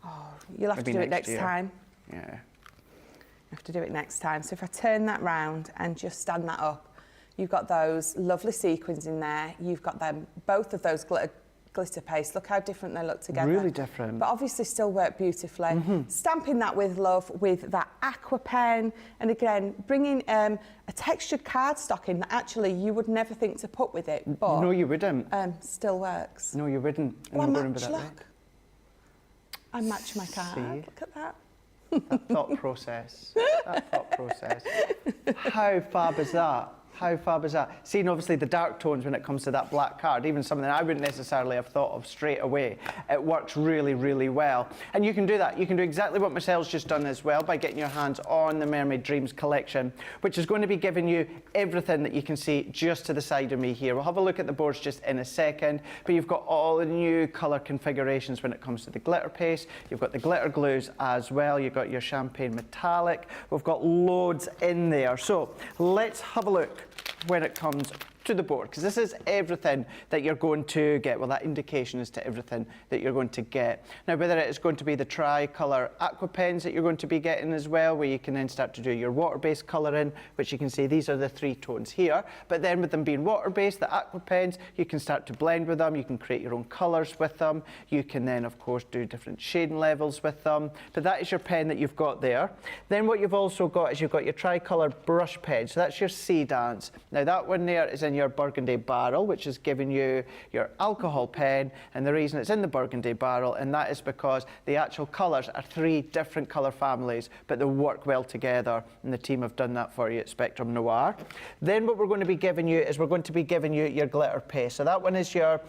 S2: Oh, you'll have to do it next time.
S1: Yeah.
S2: You have to do it next time. So if I turn that round and just stand that up, you've got those lovely sequins in there. You've got them, both of those glitter paste. Look how different they look together.
S1: Really different.
S2: But obviously still work beautifully. Stamping that with love with that aqua pen. And again, bringing a textured cardstock in that actually you would never think to put with it. But
S1: no, you wouldn't.
S2: Still works.
S1: No, you wouldn't.
S2: Well, I match, look. I match my card.
S1: See?
S2: Look at that.
S1: That thought process. That thought process. How fab is that? How fab is that? Seeing obviously the dark tones when it comes to that black card, even something I wouldn't necessarily have thought of straight away, it works really, really well. And you can do that. You can do exactly what Michelle's just done as well by getting your hands on the Mermaid Dreams collection, which is going to be giving you everything that you can see just to the side of me here. We'll have a look at the boards just in a second, but you've got all the new colour configurations when it comes to the glitter paste. You've got the glitter glues as well. You've got your champagne metallic. We've got loads in there. So let's have a look when it comes to the board, because this is everything that you're going to get. Well, that indication is to everything that you're going to get. Now, whether it is going to be the tricolour aqua pens that you're going to be getting as well, where you can then start to do your water-based colouring, which you can see these are the 3 tones here. But then with them being water-based, the aqua pens, you can start to blend with them, you can create your own colours with them, you can then, of course, do different shading levels with them. But that is your pen that you've got there. Then what you've also got is you've got your tricolour brush pen, so that's your Sea Dance. Now, that one there is in your burgundy barrel, which is giving you your alcohol pen, and the reason it's in the burgundy barrel, and that is because the actual colours are 3 different colour families, but they work well together, and the team have done that for you at Spectrum Noir. Then what we're going to be giving you is we're going to be giving you your glitter paste. So that one is your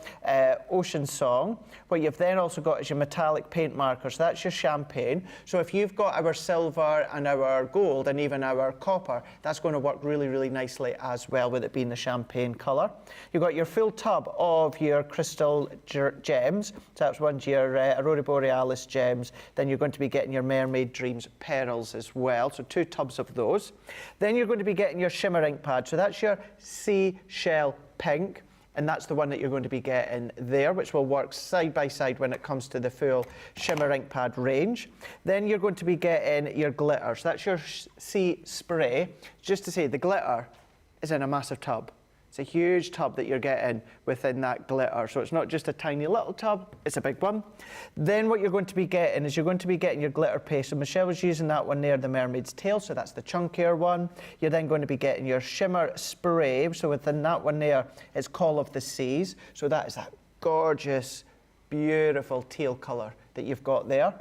S1: Ocean Song. What you've then also got is your metallic paint marker, so that's your champagne. So if you've got our silver and our gold and even our copper, that's going to work really, really nicely as well, with it being the champagne colour. You've got your full tub of your crystal gems, so that's one's your Aurora Borealis gems. Then you're going to be getting your Mermaid Dreams pearls as well, so 2 tubs of those. Then you're going to be getting your shimmer ink pad, so that's your Seashell Pink, and that's the one that you're going to be getting there, which will work side by side when it comes to the full shimmer ink pad range. Then you're going to be getting your glitter, so that's your Sea Spray. Just to say, the glitter is in a massive tub. It's a huge tub that you're getting within that glitter. So it's not just a tiny little tub, it's a big one. Then what you're going to be getting is you're going to be getting your glitter paste. So Michelle was using that one there, the Mermaid's Tail, so that's the chunkier one. You're then going to be getting your shimmer spray. So within that one there, it's Call of the Seas. So that is that gorgeous, beautiful teal colour that you've got there.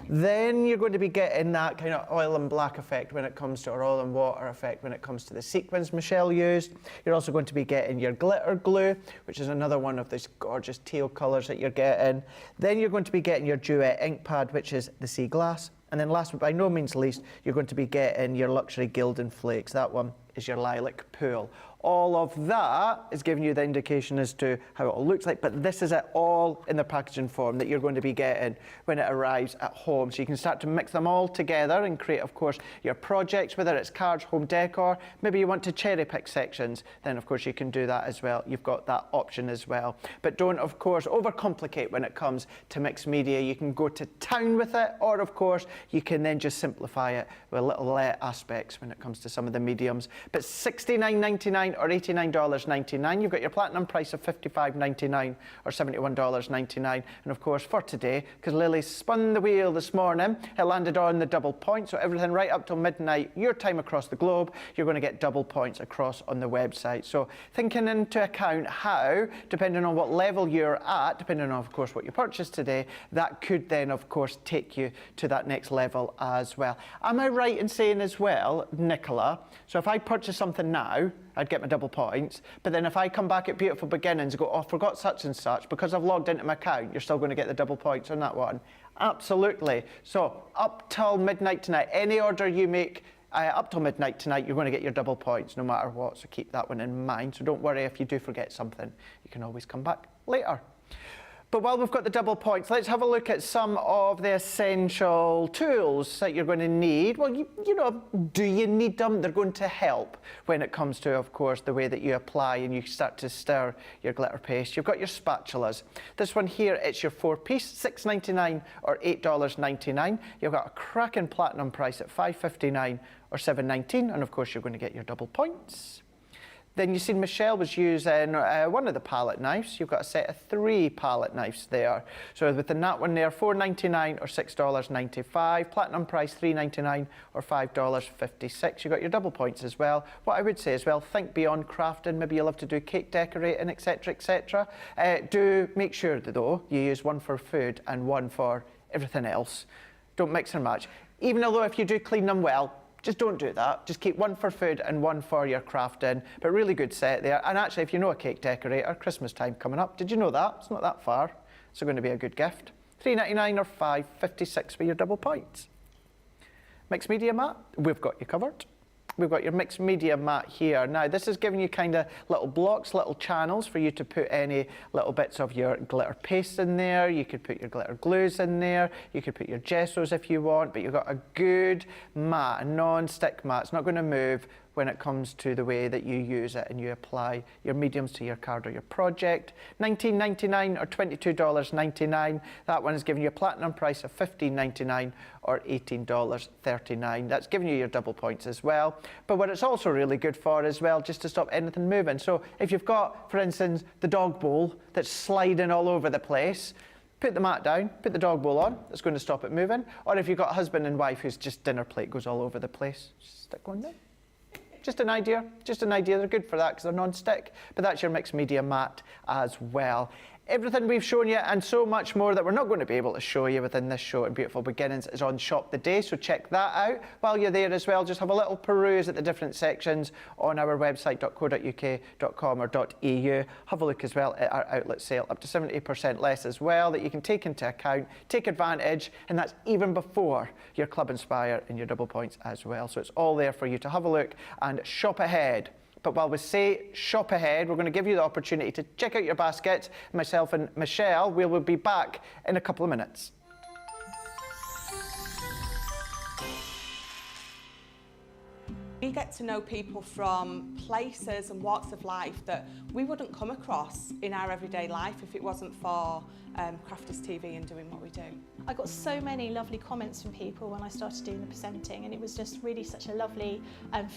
S1: Then you're going to be getting that kind of oil and black effect when it comes to, or oil and water effect when it comes to the sequins Michelle used. You're also going to be getting your glitter glue, which is another one of these gorgeous teal colours that you're getting. Then you're going to be getting your duet ink pad, which is the Sea Glass. And then last but by no means least, you're going to be getting your luxury Gildan Flakes. That one is your Lilac Pool. All of that is giving you the indication as to how it all looks like, but this is it all in the packaging form that you're going to be getting when it arrives at home. So you can start to mix them all together and create, of course, your projects, whether it's cards, home decor, maybe you want to cherry pick sections, then of course you can do that as well. You've got that option as well. But don't, of course, overcomplicate when it comes to mixed media. You can go to town with it, or of course, you can then just simplify it with little aspects when it comes to some of the mediums. But $69.99 or $89.99. You've got your platinum price of $55.99 or $71.99. And of course, for today, because Lily spun the wheel this morning, it landed on the double point. So everything right up till midnight, your time across the globe, you're going to get double points across on the website. So thinking into account how, depending on what level you're at, depending on, of course, what you purchased today, that could then, of course, take you to that next level as well. Am I right in saying as well, Nicola, so if I purchase something now, I'd get my double points, but then if I come back at Beautiful Beginnings and go, oh, forgot such and such, because I've logged into my account, you're still going to get the double points on that one? Absolutely. So up till midnight tonight, any order you make up till midnight tonight, you're going to get your double points no matter what, so keep that one in mind. So don't worry if you do forget something, you can always come back later. But while we've got the double points, let's have a look at some of the essential tools that you're going to need. Well, you know, do you need them? They're going to help when it comes to, of course, the way that you apply and you start to stir your glitter paste. You've got your spatulas. This one here, it's your 4-piece, $6.99 or $8.99. You've got a cracking platinum price at $5.59 or $7.19, and of course, you're going to get your double points. Then you see Michelle was using one of the palette knives. You've got a set of 3 palette knives there. So within that one there, $4.99 or $6.95. Platinum price, $3.99 or $5.56. You've got your double points as well. What I would say as well, think beyond crafting. Maybe you love to do cake decorating, etc., etc. Do make sure, though, you use one for food and one for everything else. Don't mix and match. Even although if you do clean them well, just don't do that. Just keep one for food and one for your crafting. But really good set there. And actually, if you know a cake decorator, Christmas time coming up, did you know that? It's not that far. It's going to be a good gift. $3.99 or $5.56 for your double points. Mixed media mat, we've got you covered. We've got your mixed media mat here. Now, this is giving you kind of little blocks, little channels for you to put any little bits of your glitter paste in there. You could put your glitter glues in there. You could put your gessos if you want, but you've got a good mat, a non-stick mat. It's not going to move when it comes to the way that you use it and you apply your mediums to your card or your project. $19.99 or $22.99. That one is giving you a platinum price of $15.99 or $18.39. That's giving you your double points as well. But what it's also really good for as well, just to stop anything moving. So if you've got, for instance, the dog bowl that's sliding all over the place, put the mat down, put the dog bowl on, that's going to stop it moving. Or if you've got a husband and wife whose just dinner plate goes all over the place, just stick one there. Just an idea, just an idea. They're good for that because they're non-stick, but that's your mixed media mat as well. Everything we've shown you and so much more that we're not going to be able to show you within this show at Beautiful Beginnings is on Shop the Day, so check that out. While you're there as well, just have a little peruse at the different sections on our website, .co.uk.com or .eu. Have a look as well at our outlet sale, up to 70% less as well, that you can take into account, take advantage, and that's even before your Club Inspire and your double points as well. So it's all there for you to have a look and shop ahead. But while we say shop ahead, we're going to give you the opportunity to check out your basket. Myself and Michelle, we will be back in a couple of minutes.
S2: We get to know people from places and walks of life that we wouldn't come across in our everyday life if it wasn't for Crafters TV and doing what we do.
S3: I got so many lovely comments from people when I started doing the presenting, and it was just really such a lovely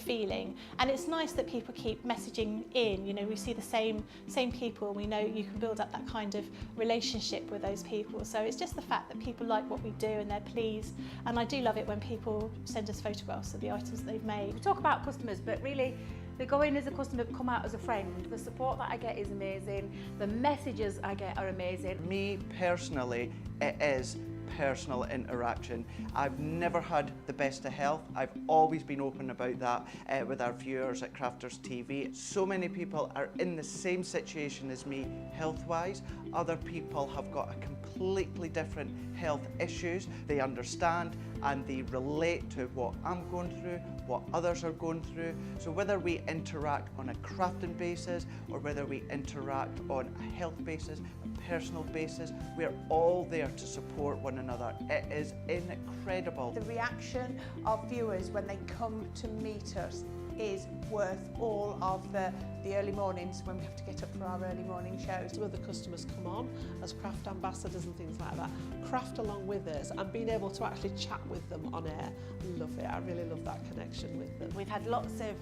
S3: feeling. And it's nice that people keep messaging in. You know, we see the same people, and we know you can build up that kind of relationship with those people. So it's just the fact that people like what we do and they're pleased. And I do love it when people send us photographs of the items that they've made.
S4: We talk about customers, but really they go in as a customer, come out as a friend. The support that I get is amazing. The messages I get are amazing.
S1: Me personally, it is personal interaction. I've never had the best of health. I've always been open about that with our viewers at Crafters TV. So many people are in the same situation as me health-wise. Other people have got a completely different health issues. They understand and they relate to what I'm going through, what others are going through. So whether we interact on a crafting basis or whether we interact on a health basis, a personal basis, we're all there to support one another. It is incredible.
S5: The reaction of viewers when they come to meet us is worth all of the early mornings when we have to get up for our early morning shows.
S6: Some of the customers come on as craft ambassadors and things like that, craft along with us, and being able to actually chat with them on air. I love it. I really love that connection with them.
S7: We've had lots of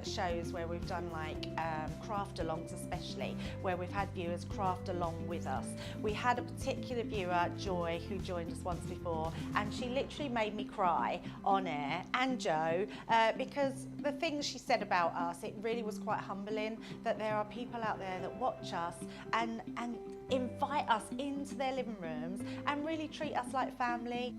S7: shows where we've done like craft alongs, especially where we've had viewers craft along with us. We had a particular viewer, Joy, who joined us once before, and she literally made me cry on air, and Joe, because the things she said about us, it really was quite humbling that there are people out there that watch us and invite us into their living rooms and really treat us like family.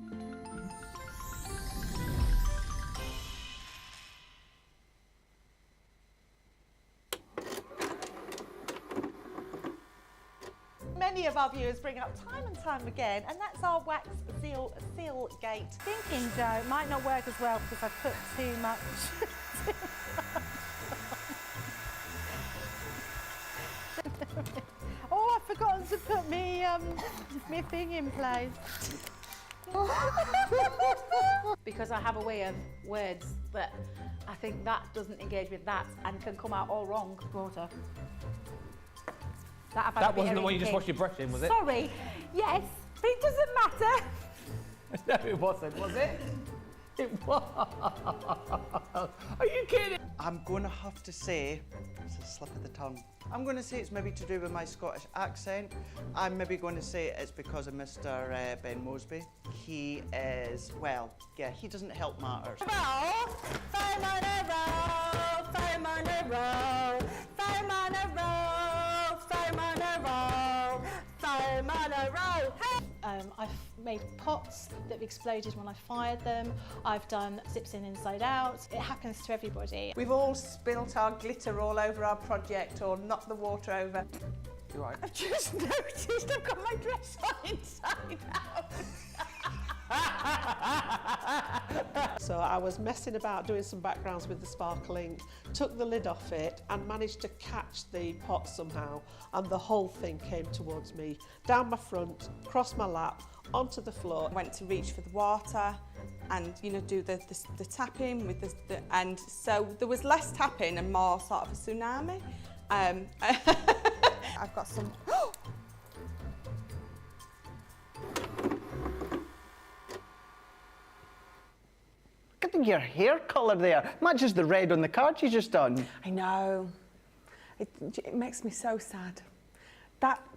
S7: Many of our viewers bring up time and time again, and that's our wax seal gate.
S4: Thinking, Joe, it might not work as well because I've put too much. Oh, I've forgotten to put me thing in place. Because I have a way of words that I think that doesn't engage with that and can come out all wrong. Water.
S8: That wasn't the one you just washed your brush in, was it?
S4: Sorry. Yes, but it doesn't matter.
S8: No, it wasn't, was it? It was. Are you kidding?
S1: I'm going to have to say, it's a slip of the tongue. I'm going to say it's maybe to do with my Scottish accent. I'm maybe going to say it's because of Mr. Ben Mosby. He is, well, yeah, he doesn't help matters.
S3: I've made pots that have exploded when I fired them. I've done zips in inside out. It happens to everybody.
S5: We've all spilt our glitter all over our project or knocked the water over.
S1: You're right.
S5: I've just noticed I've got my dress on inside out.
S6: So I was messing about doing some backgrounds with the sparkling, took the lid off it and managed to catch the pot somehow, and the whole thing came towards me, down my front, across my lap, onto the floor.
S2: Went to reach for the water and, you know, do the tapping with and so there was less tapping and more sort of a tsunami.
S5: I've got some...
S1: Look at your hair colour there. Matches the red on the card you just done.
S2: I know. It makes me so sad.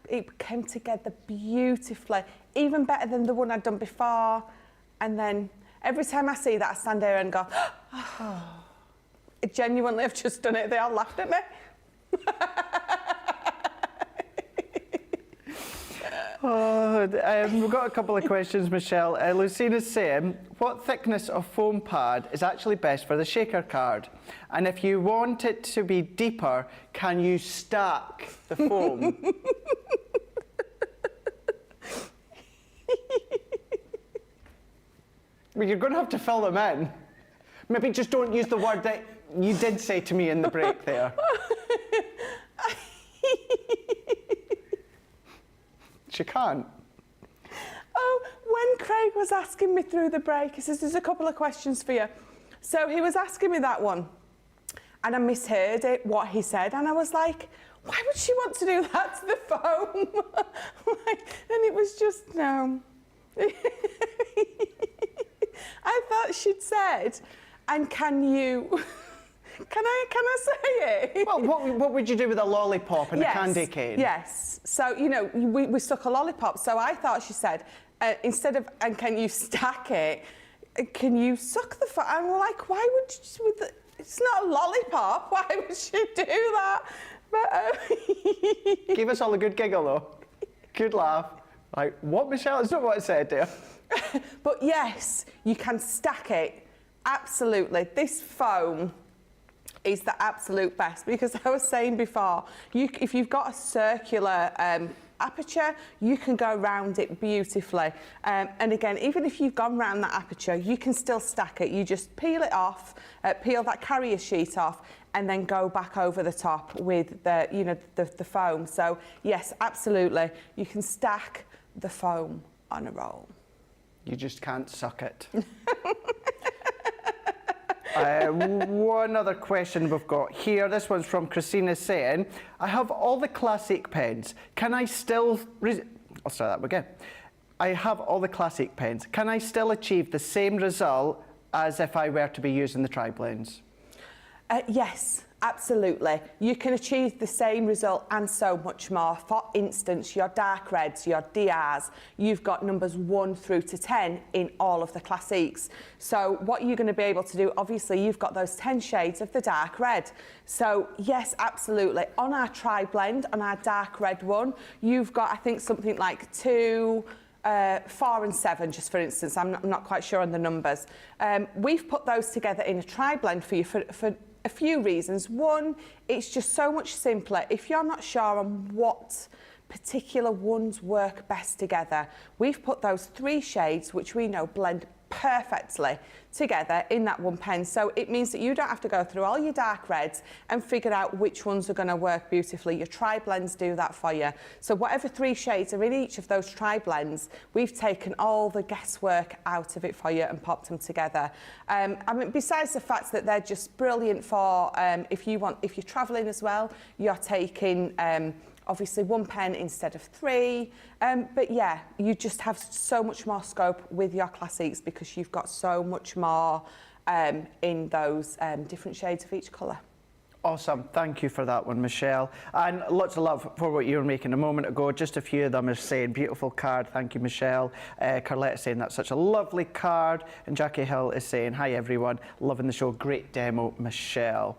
S2: It came together beautifully, even better than the one I'd done before. And then every time I see that, I stand there and go, oh. I genuinely have just done it. They all laughed at me.
S1: We've got a couple of questions, Michelle. Lucina's saying, what thickness of foam pad is actually best for the shaker card? And if you want it to be deeper, can you stack the foam? Well, you're going to have to fill them in. Maybe just don't use the word that you did say to me in the break there. She can't.
S2: Oh, when Craig was asking me through the break, he says, there's a couple of questions for you. So he was asking me that one, and I misheard it, what he said, and I was like, why would she want to do that to the foam? And it was just, no. I thought she'd said, and can you... Can I say it?
S1: Well, what would you do with a lollipop and a candy cane?
S2: Yes. So, you know, we stuck a lollipop. So I thought she said, instead of, and can you stack it, can you suck the foam? I'm like, why would you, it's not a lollipop. Why would she do that? But,
S1: Gave us all a good giggle, though. Good laugh. Like, what, Michelle? It's not what I said, dear.
S2: But yes, you can stack it. Absolutely. This foam is the absolute best, because I was saying before, if you've got a circular aperture, you can go round it beautifully. And again, even if you've gone round that aperture, you can still stack it. You just peel it off, peel that carrier sheet off, and then go back over the top with the, you know, the foam. So yes, absolutely, you can stack the foam on a roll.
S1: You just can't suck it. One other question we've got here. This one's from Christina saying, I have all the classic pens. Can I still... I'll start that again. I have all the classic pens. Can I still achieve the same result as if I were to be using the tri-blends?
S2: Yes, absolutely. You can achieve the same result and so much more. For instance, your dark reds, your DRs, you've got numbers 1 through to 10 in all of the classics. So what you're going to be able to do, obviously, you've got those 10 shades of the dark red. So yes, absolutely. On our tri-blend, on our dark red one, you've got, I think, something like 2... 4 and 7, just for instance. I'm not quite sure on the numbers. We've put those together in a tri-blend for you for a few reasons. One, it's just so much simpler. If you're not sure on what particular ones work best together, we've put those 3 shades, which we know blend perfectly together in that one pen. So it means that you don't have to go through all your dark reds and figure out which ones are going to work beautifully. Your tri-blends do that for you. So whatever 3 shades are in each of those tri-blends, we've taken all the guesswork out of it for you and popped them together. I mean, besides the fact that they're just brilliant for if you're traveling as well, you're taking obviously 1 pen instead of 3. But yeah, you just have so much more scope with your classics because you've got so much more in those different shades of each colour.
S1: Awesome. Thank you for that one, Michelle. And lots of love for what you were making a moment ago. Just a few of them are saying, beautiful card. Thank you, Michelle. Carletta's saying, that's such a lovely card. And Jackie Hill is saying, hi, everyone. Loving the show. Great demo, Michelle.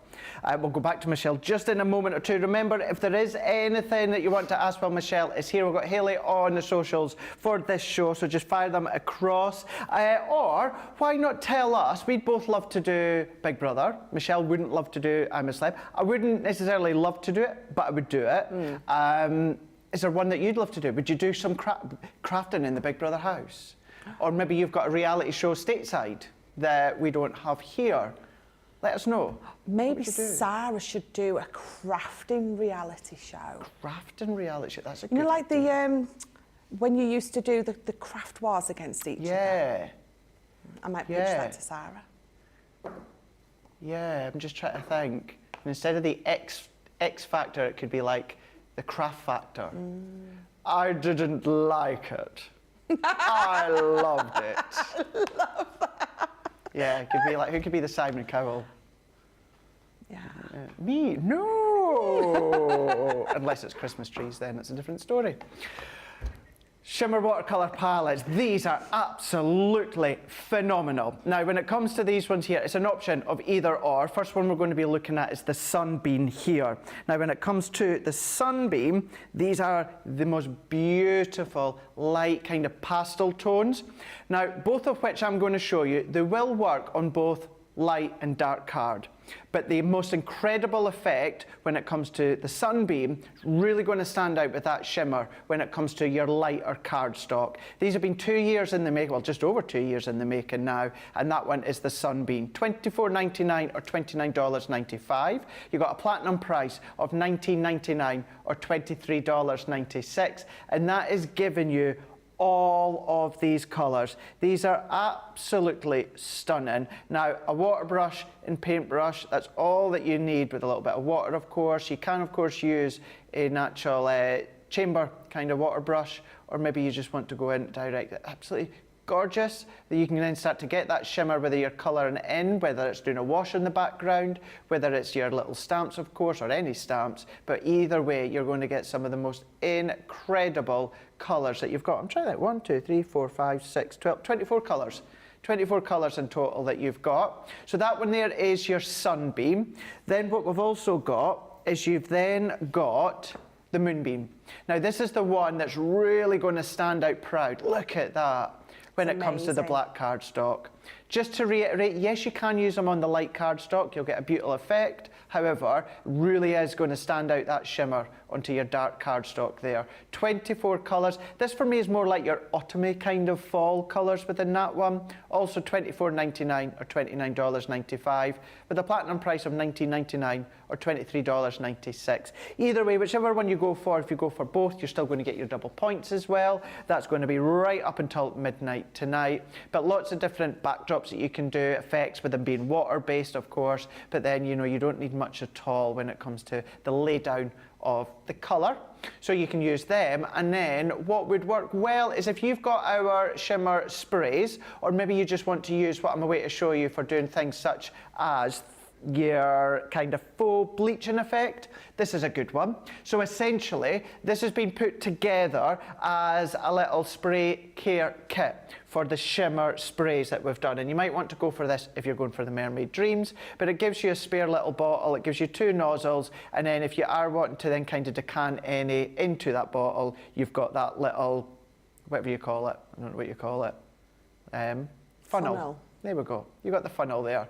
S1: We'll go back to Michelle just in a moment or two. Remember, if there is anything that you want to ask while Michelle is here, we've got Hayley on the socials for this show, so just fire them across. Or why not tell us? We'd both love to do Big Brother. Michelle wouldn't love to do I'm a Celeb. I wouldn't necessarily love to do it, but I would do it. Is there one that you'd love to do? Would you do some crafting in the Big Brother house? Or maybe you've got a reality show stateside that we don't have here. Let us know.
S2: Maybe Sarah should do a crafting reality show.
S1: Crafting reality show, that's a good
S2: You know, like
S1: idea.
S2: when you used to do the craft wars against each other.
S1: Yeah.
S2: I might pitch
S1: Yeah.
S2: that to Sarah.
S1: Yeah, I'm just trying to think. And instead of the X factor, it could be like the craft factor. I didn't like it. I loved it. I love that. Yeah, it could be like, who could be the Simon Cowell?
S2: Yeah.
S1: Me? No! Unless it's Christmas trees, then it's a different story. Shimmer watercolour palettes, these are absolutely phenomenal. Now, when it comes to these ones here, it's an option of either or. First one we're going to be looking at is the Sunbeam here. Now, when it comes to the Sunbeam, these are the most beautiful, light kind of pastel tones. Now, both of which I'm going to show you, they will work on both light and dark card. But the most incredible effect when it comes to the Sunbeam is really going to stand out with that shimmer when it comes to your lighter cardstock. These have been 2 years in the making, well, just over 2 years in the making now, and that one is the Sunbeam. $24.99 or $29.95. You've got a platinum price of $19.99 or $23.96, and that is giving you all of these colours. These are absolutely stunning. Now, a water brush and paintbrush, that's all that you need with a little bit of water, of course. You can, of course, use a natural chamber kind of water brush, or maybe you just want to go in direct. Absolutely gorgeous. That you can then start to get that shimmer whether you're colouring in, whether it's doing a wash in the background, whether it's your little stamps, of course, or any stamps. But either way, you're going to get some of the most incredible colours that you've got. I'm trying that. 1, 2, 3, 4, 5, 6, 12, 24 colours. 24 colours in total that you've got. So that one there is your Sunbeam. Then what we've also got is you've then got the Moonbeam. Now this is the one that's really going to stand out proud. Look at that. When it comes to the black cardstock. Just to reiterate, yes, you can use them on the light cardstock. You'll get a beautiful effect. However, it really is going to stand out that shimmer onto your dark cardstock there. 24 colours. This for me is more like your autumny kind of fall colours within that one. Also $24.99 or $29.95 with a platinum price of $19.99 or $23.96. Either way, whichever one you go for, if you go for both, you're still going to get your double points as well. That's going to be right up until midnight tonight. But lots of different backdrops that you can do, effects with them being water-based, of course, but then, you know, you don't need much at all when it comes to the laydown of the colour. So you can use them, and then what would work well is if you've got our shimmer sprays, or maybe you just want to use what I'm about to show you for doing things such as your kind of faux bleaching effect. This is a good one. So essentially, this has been put together as a little spray care kit for the shimmer sprays that we've done. And you might want to go for this if you're going for the Mermaid Dreams, but it gives you a spare little bottle, it gives you 2 nozzles, and then if you are wanting to then kind of decant any into that bottle, you've got that little, whatever you call it, I don't know what you call it, funnel. There we go, you've got the funnel there.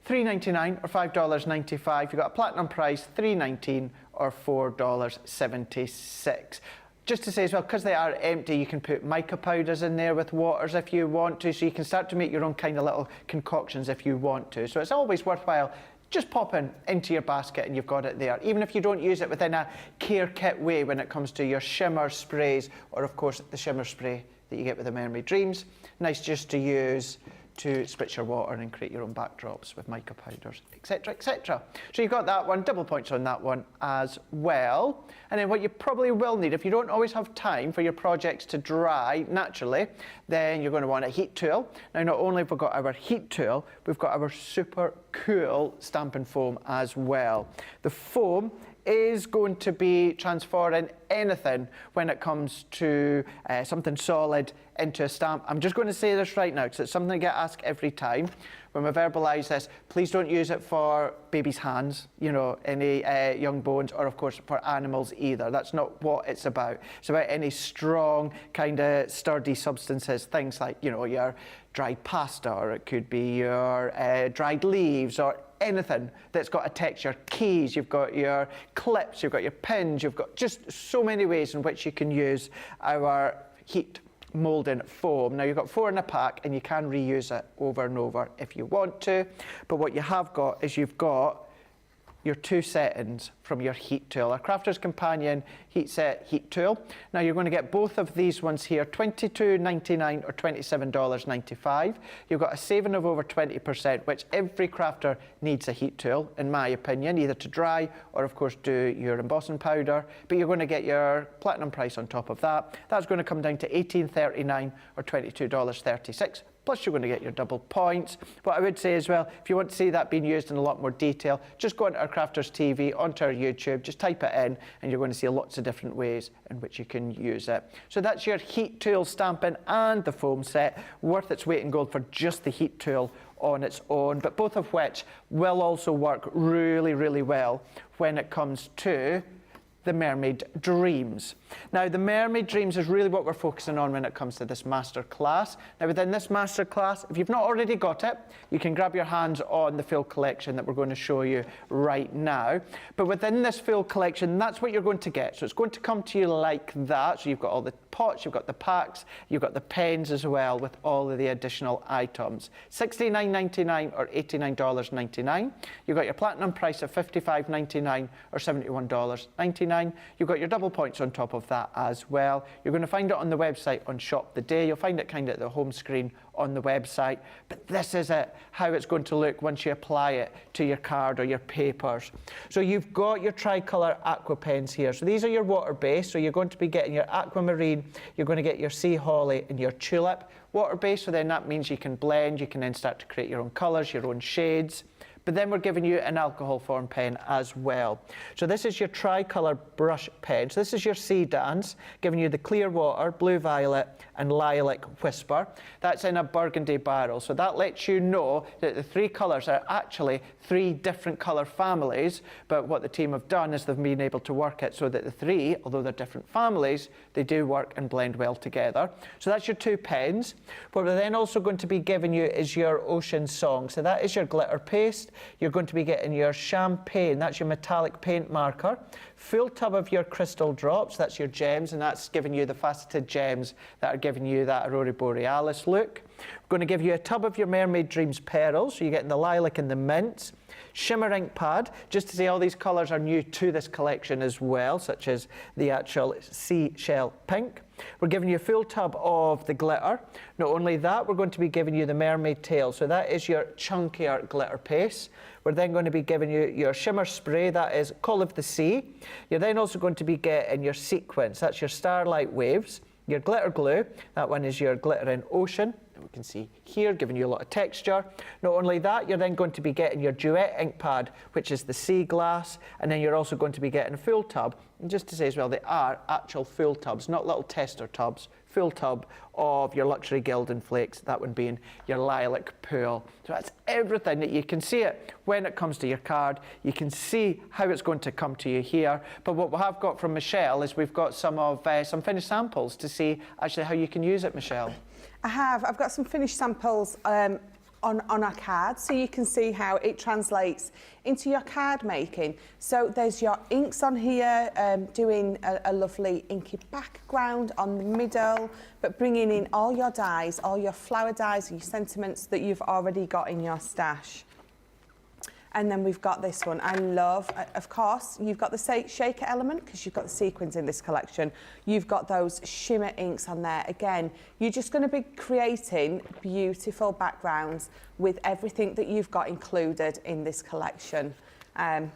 S1: $3.99 or $5.95. You've got a platinum price, $3.19 or $4.76. Just to say as well, because they are empty, you can put mica powders in there with waters if you want to, so you can start to make your own kind of little concoctions if you want to. So it's always worthwhile just popping into your basket and you've got it there, even if you don't use it within a care kit way when it comes to your shimmer sprays, or of course the shimmer spray that you get with the Mermaid Dreams. Nice just to use to spritz your water and create your own backdrops with mica powders, etc, etc. So you've got that one, double points on that one as well. And then what you probably will need, if you don't always have time for your projects to dry naturally, then you're going to want a heat tool. Now not only have we got our heat tool, we've got our super cool stamping foam as well. The foam is going to be transferring anything when it comes to something solid into a stamp. I'm just going to say this right now because it's something I get asked every time when we verbalise this. Please don't use it for babies' hands, you know, any young bones, or of course for animals either. That's not what it's about. It's about any strong kind of sturdy substances, things like, you know, your dried pasta, or it could be your dried leaves, or anything that's got a texture. Keys, you've got your clips, you've got your pins, you've got just so many ways in which you can use our heat moulding foam. Now you've got 4 in a pack and you can reuse it over and over if you want to, but what you have got is you've got your 2 settings from your heat tool, our Crafter's Companion heat set heat tool. Now you're going to get both of these ones here, $22.99 or $27.95. You've got a saving of over 20%, which every crafter needs a heat tool, in my opinion, either to dry or of course do your embossing powder, but you're going to get your platinum price on top of that. That's going to come down to $18.39 or $22.36. Plus you're going to get your double points. What I would say as well, if you want to see that being used in a lot more detail, just go onto our Crafters TV, onto our YouTube, just type it in, and you're going to see lots of different ways in which you can use it. So that's your heat tool stamping and the foam set, worth its weight in gold for just the heat tool on its own, but both of which will also work really, really well when it comes to the Mermaid Dreams. Now, the Mermaid Dreams is really what we're focusing on when it comes to this master class. Now, within this master class, if you've not already got it, you can grab your hands on the full collection that we're going to show you right now. But within this full collection, that's what you're going to get. So it's going to come to you like that. So you've got all the pots, you've got the packs, you've got the pens as well with all of the additional items. $69.99 or $89.99. You've got your platinum price of $55.99 or $71.99. You've got your double points on top of that as well. You're going to find it on the website on Shop the Day. You'll find it kind of at the home screen on the website. But this is it, how it's going to look once you apply it to your card or your papers. So you've got your tricolour aqua pens here. So these are your water-based. So you're going to be getting your aquamarine, you're going to get your sea holly and your tulip. Water-based, so then that means you can blend, you can then start to create your own colours, your own shades. But then we're giving you an alcohol form pen as well. So this is your tricolour brush pen. So this is your Sea Dance, giving you the clear water, blue violet and lilac whisper. That's in a burgundy barrel. So that lets you know that the 3 colours are actually 3 different colour families, but what the team have done is they've been able to work it so that the 3, although they're different families, they do work and blend well together. So that's your 2 pens. What we're then also going to be giving you is your Ocean Song. So that is your glitter paste. You're going to be getting your champagne, that's your metallic paint marker, full tub of your crystal drops, that's your gems, and that's giving you the faceted gems that are giving you that Aurora Borealis look. We're going to give you a tub of your Mermaid Dreams pearls, so you're getting the lilac and the mint. Shimmer ink pad, just to say all these colours are new to this collection as well, such as the actual seashell pink. We're giving you a full tub of the glitter. Not only that, we're going to be giving you the mermaid tail. So that is your chunkier glitter paste. We're then going to be giving you your shimmer spray, that is Call of the Sea. You're then also going to be getting your sequins, that's your starlight waves. Your glitter glue, that one is your glittering ocean. We can see here, giving you a lot of texture. Not only that, you're then going to be getting your duet ink pad, which is the sea glass, and then you're also going to be getting a full tub. And just to say as well, they are actual full tubs, not little tester tubs, full tub of your luxury gilding flakes, that one being your lilac pool. So that's everything that you can see it when it comes to your card. You can see how it's going to come to you here. But what we have got from Michelle is we've got some finished samples to see actually how you can use it, Michelle.
S2: I've got some finished samples on our card, so you can see how it translates into your card making. So there's your inks on here, doing a lovely inky background on the middle, but bringing in all your dyes, all your flower dyes, your sentiments that you've already got in your stash. And then we've got this one. I love, of course, you've got the shaker element because you've got the sequins in this collection. You've got those shimmer inks on there. Again, you're just going to be creating beautiful backgrounds with everything that you've got included in this collection. I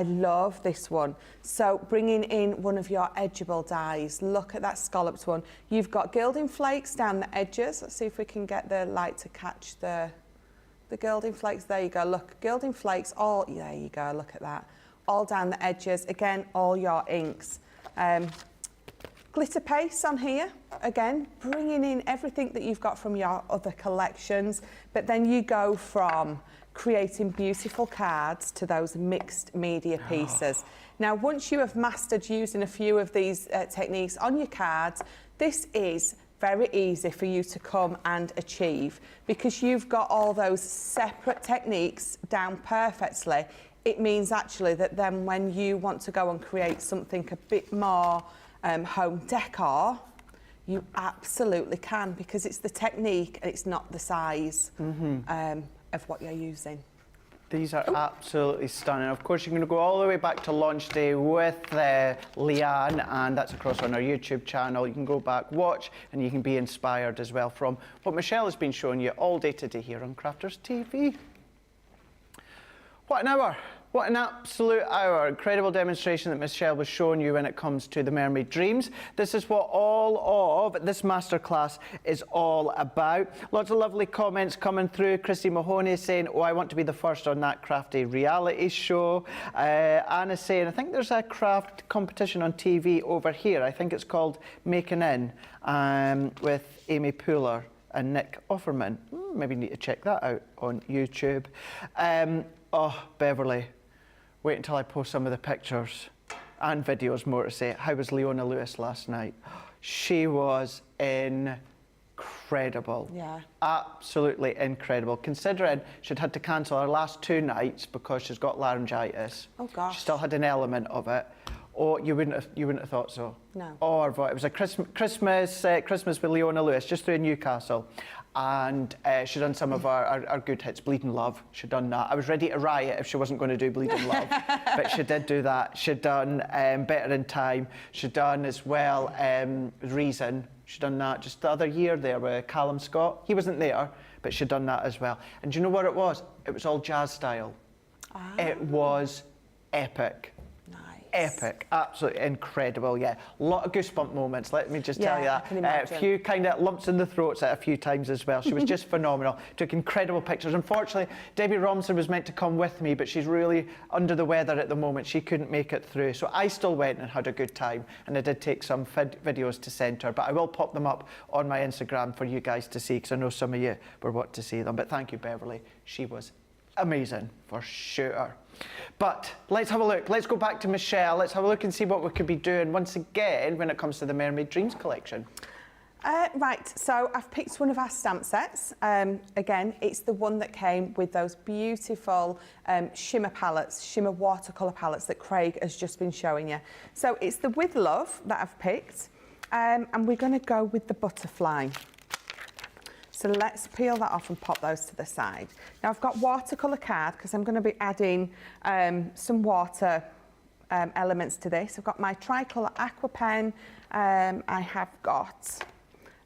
S2: love this one. So bringing in one of your edgeable dies. Look at that scalloped one. You've got gilding flakes down the edges. Let's see if we can get the light to catch the gilding flakes. There you go, look, gilding flakes, all, there you go, look at that. All down the edges, again, all your inks. Glitter paste on here, again, bringing in everything that you've got from your other collections, but then you go from creating beautiful cards to those mixed media pieces. Now, once you have mastered using a few of these techniques on your cards, this is very easy for you to come and achieve because you've got all those separate techniques down perfectly. It means actually that then when you want to go and create something a bit more home decor, you absolutely can because it's the technique and it's not the size of what you're using.
S1: These are absolutely stunning. Of course, you're going to go all the way back to launch day with Leanne, and that's across on our YouTube channel. You can go back, watch, and you can be inspired as well from what Michelle has been showing you all day today here on Crafters TV. What an hour. What an absolute hour. Incredible demonstration that Michelle was showing you when it comes to the Mermaid Dreams. This is what all of this masterclass is all about. Lots of lovely comments coming through. Christy Mahoney saying, oh, I want to be the first on that crafty reality show. Anna saying, I think there's a craft competition on TV over here. I think it's called Making In with Amy Pooler and Nick Offerman. Maybe need to check that out on YouTube. Oh, Beverly. Wait until I post some of the pictures and videos, more to say. How was Leona Lewis last night? She was incredible.
S2: Yeah.
S1: Absolutely incredible. Considering she'd had to cancel her last 2 nights because she's got laryngitis.
S2: Oh gosh.
S1: She still had an element of it. Oh, you wouldn't have thought so.
S2: No.
S1: Oh, it was a Christmas with Leona Lewis just through Newcastle. And she'd done some of our good hits, Bleeding Love. She'd done that. I was ready to riot if she wasn't going to do Bleeding Love, but she did do that. She'd done Better in Time. She'd done as well Reason. She'd done that just the other year there with Callum Scott. He wasn't there, but she'd done that as well. And do you know what it was? It was all jazz style.
S2: Ah.
S1: It was epic. Epic, absolutely incredible, yeah. A lot of goosebump moments, let me just tell you that.
S2: I can imagine.
S1: A few kind of lumps in the throats at a few times as well. She was just phenomenal, took incredible pictures. Unfortunately, Debbie Romson was meant to come with me, but she's really under the weather at the moment. She couldn't make it through. So I still went and had a good time, and I did take some videos to send her, but I will pop them up on my Instagram for you guys to see, because I know some of you were wanting to see them. But thank you, Beverly. She was amazing, for sure. But let's have a look. Let's go back to Michelle. Let's have a look and see what we could be doing once again when it comes to the Mermaid Dreams collection.
S2: Right, so I've picked one of our stamp sets. Again, it's the one that came with those beautiful shimmer palettes, shimmer watercolour palettes that Craig has just been showing you. So it's the With Love that I've picked, and we're going to go with the Butterfly. So let's peel that off and pop those to the side. Now I've got watercolour card because I'm going to be adding some water elements to this. I've got my tricolour aqua pen. I have got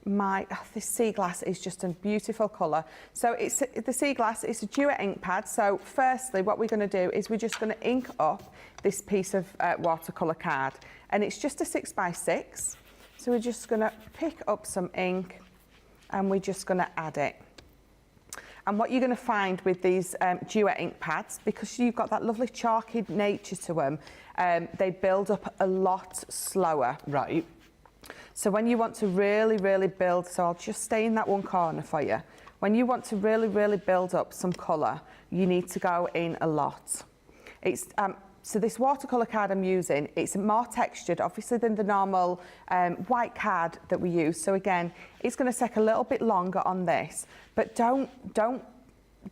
S2: my, this sea glass is just a beautiful colour. So it's the sea glass, it's a duet ink pad. So firstly, what we're going to do is we're just going to ink up this piece of watercolour card. And it's just a 6x6. So we're just going to pick up some ink and we're just going to add it. And what you're going to find with these duet ink pads, because you've got that lovely chalky nature to them, they build up a lot slower.
S1: Right.
S2: So when you want to really, really build, so I'll just stay in that one corner for you. When you want to really, really build up some colour, you need to go in a lot. It's so this watercolour card I'm using, it's more textured, obviously, than the normal white card that we use. So again, it's going to take a little bit longer on this, but don't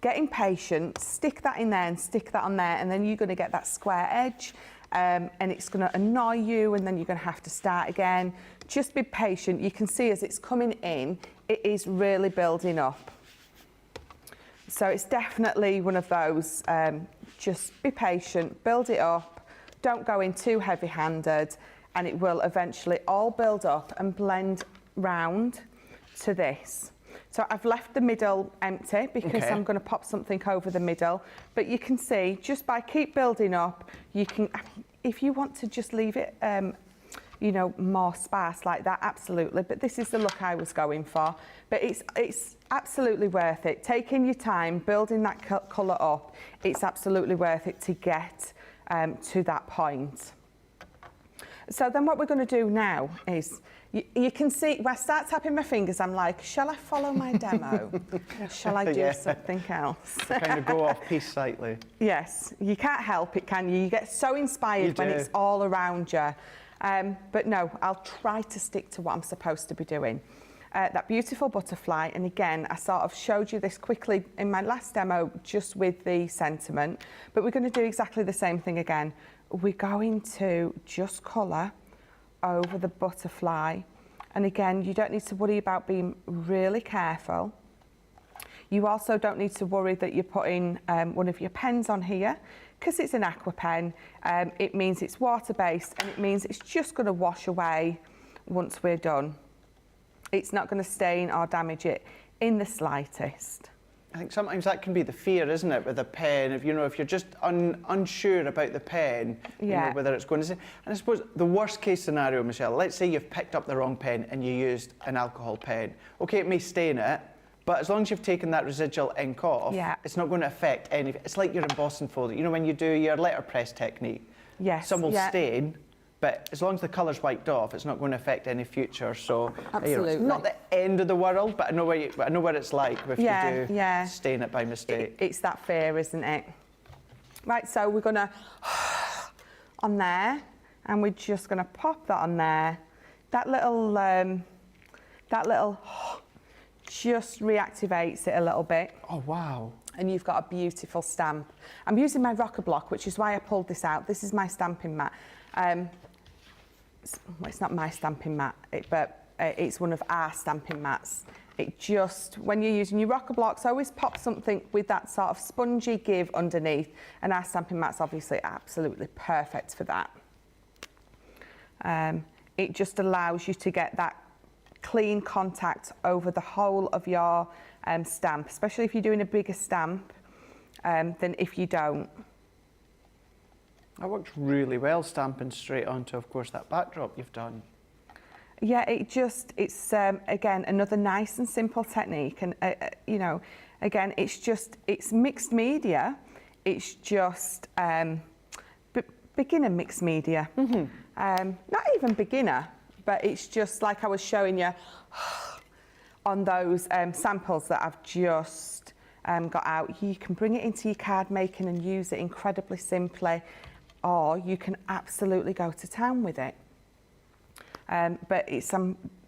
S2: get impatient. Stick that in there and stick that on there, and then you're going to get that square edge, and it's going to annoy you, and then you're going to have to start again. Just be patient. You can see as it's coming in, it is really building up. So it's definitely one of those, just be patient, build it up, don't go in too heavy-handed, and it will eventually all build up and blend round to this. So I've left the middle empty because I'm going to pop something over the middle, but you can see just by keep building up, you can, if you want to just leave it you know, more sparse like that, absolutely. But this is the look I was going for. But it's absolutely worth it. Taking your time, building that colour up, it's absolutely worth it to get to that point. So then what we're going to do now is, you can see, when I start tapping my fingers, I'm like, shall I follow my demo? Or shall I do something else?
S1: Kind of go off piece slightly.
S2: Yes, you can't help it, can you? You get so inspired when it's all around you. But no, I'll try to stick to what I'm supposed to be doing. That beautiful butterfly, and again, I sort of showed you this quickly in my last demo just with the sentiment, but we're going to do exactly the same thing again. We're going to just colour over the butterfly, and again, you don't need to worry about being really careful. You also don't need to worry that you're putting one of your pens on here, because it's an aqua pen. It means it's water-based, and it means it's just going to wash away once we're done. It's not going to stain or damage it in the slightest.
S1: I think sometimes that can be the fear, isn't it, with a pen? If if you're just unsure about the pen, whether it's going to. And I suppose the worst case scenario, Michelle. Let's say you've picked up the wrong pen and you used an alcohol pen. Okay, it may stain it, but as long as you've taken that residual ink off, it's not going to affect any. It's like your embossing folder. You know, when you do your letterpress technique, some will stain. But as long as the colour's wiped off, it's not going to affect any future. So
S2: absolutely,
S1: it's not the end of the world, but I know what it's like if you do stain it by mistake.
S2: It's that fear, isn't it? Right, so we're gonna on there, and we're just gonna pop that on there. That little just reactivates it a little bit.
S1: Oh wow!
S2: And you've got a beautiful stamp. I'm using my rocker block, which is why I pulled this out. This is my stamping mat. Well, it's not my stamping mat, but it's one of our stamping mats. It just, when you're using your rocker blocks, always pop something with that sort of spongy give underneath, and our stamping mat's obviously absolutely perfect for that. It just allows you to get that clean contact over the whole of your stamp, especially if you're doing a bigger stamp than if you don't.
S1: That works really well, stamping straight onto, of course, that backdrop you've done.
S2: Yeah, it's again, another nice and simple technique. And, again, it's mixed media. It's just beginner mixed media. Not even beginner, but it's just like I was showing you on those samples that I've just got out. You can bring it into your card making and use it incredibly simply. Or you can absolutely go to town with it. But it's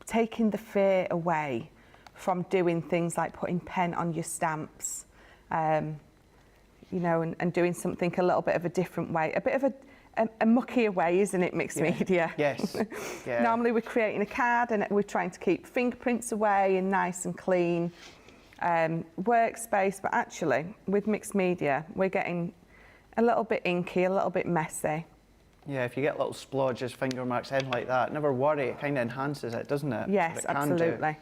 S2: taking the fear away from doing things like putting pen on your stamps, and doing something a little bit of a different way, a bit of a muckier way, isn't it, mixed media?
S1: Yes. Yeah.
S2: Normally we're creating a card and we're trying to keep fingerprints away and nice and clean workspace, but actually with mixed media we're getting a little bit inky, a little bit messy.
S1: Yeah, if you get little splodges, finger marks, anything like that, never worry, it kind of enhances it, doesn't it?
S2: Yes, absolutely.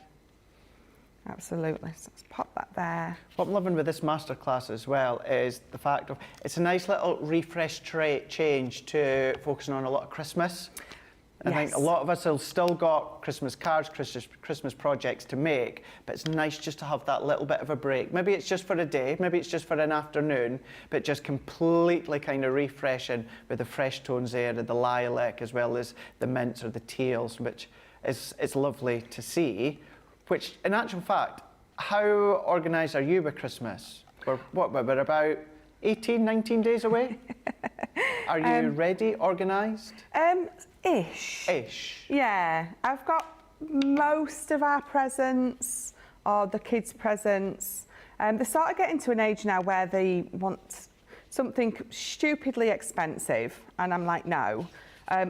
S2: Absolutely. So let's pop that there.
S1: What I'm loving with this masterclass as well is the fact of it's a nice little refresh change to focusing on a lot of Christmas. I think a lot of us have still got Christmas cards, Christmas projects to make, but it's nice just to have that little bit of a break. Maybe it's just for a day, maybe it's just for an afternoon, but just completely kind of refreshing with the fresh tones there, and the lilac as well as the mints or the teals, which is lovely to see. Which, in actual fact, how organised are you with Christmas? We're about 18, 19 days away? Are you ready, organised?
S2: Ish. Yeah, I've got most of our presents, or the kids' presents. They're sort of getting to an age now where they want something stupidly expensive, and I'm like, no.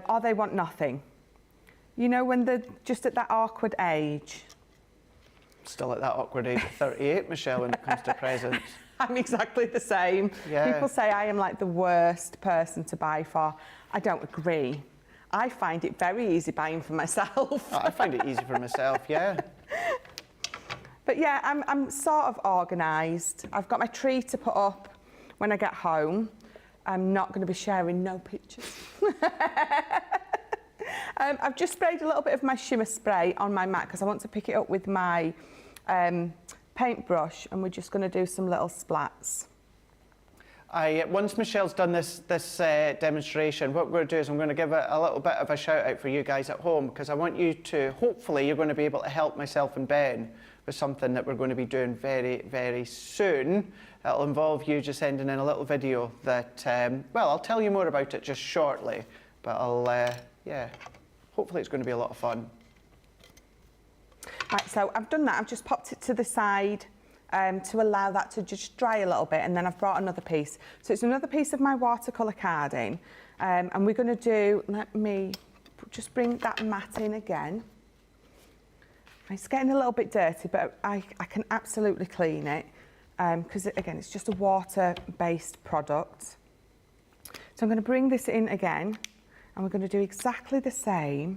S2: Or they want nothing. You know, when they're just at that awkward age.
S1: Still at that awkward age of 38, Michelle, when it comes to presents.
S2: I'm exactly the same.
S1: Yeah.
S2: People say I am like the worst person to buy for. I don't agree. I find it very easy buying for myself.
S1: I find it easy for myself, yeah.
S2: But yeah, I'm sort of organised. I've got my tree to put up when I get home. I'm not going to be sharing no pictures. I've just sprayed a little bit of my shimmer spray on my mat because I want to pick it up with my paintbrush, and we're just going to do some little splats.
S1: Once Michelle's done this demonstration, what we're going to do is I'm going to give a little bit of a shout out for you guys at home, because I want you to, hopefully you're going to be able to help myself and Ben with something that we're going to be doing very, very soon. It'll involve you just sending in a little video that, well, I'll tell you more about it just shortly, but yeah, hopefully it's going to be a lot of fun.
S2: Right, so I've done that. I've just popped it to the side to allow that to just dry a little bit, and then I've brought another piece. So it's another piece of my watercolour carding, and we're going to do, let me just bring that mat in again. It's getting a little bit dirty, but I can absolutely clean it. because again, it's just a water-based product. So I'm going to bring this in again, and we're going to do exactly the same-ish.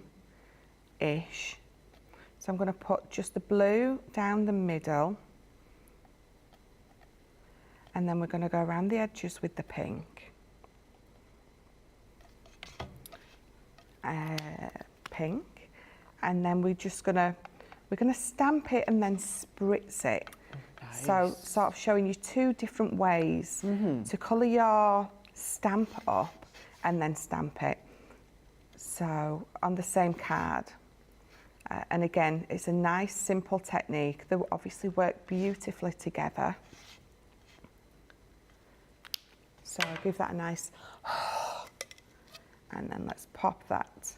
S2: So I'm going to put just the blue down the middle, and then we're going to go around the edges with the pink. Pink, and then we're going to stamp it and then spritz it.
S1: Nice.
S2: So sort of showing you two different ways to colour your stamp up and then stamp it. So on the same card. And again, it's a nice simple technique that will obviously work beautifully together. So I'll give that a nice, and then let's pop that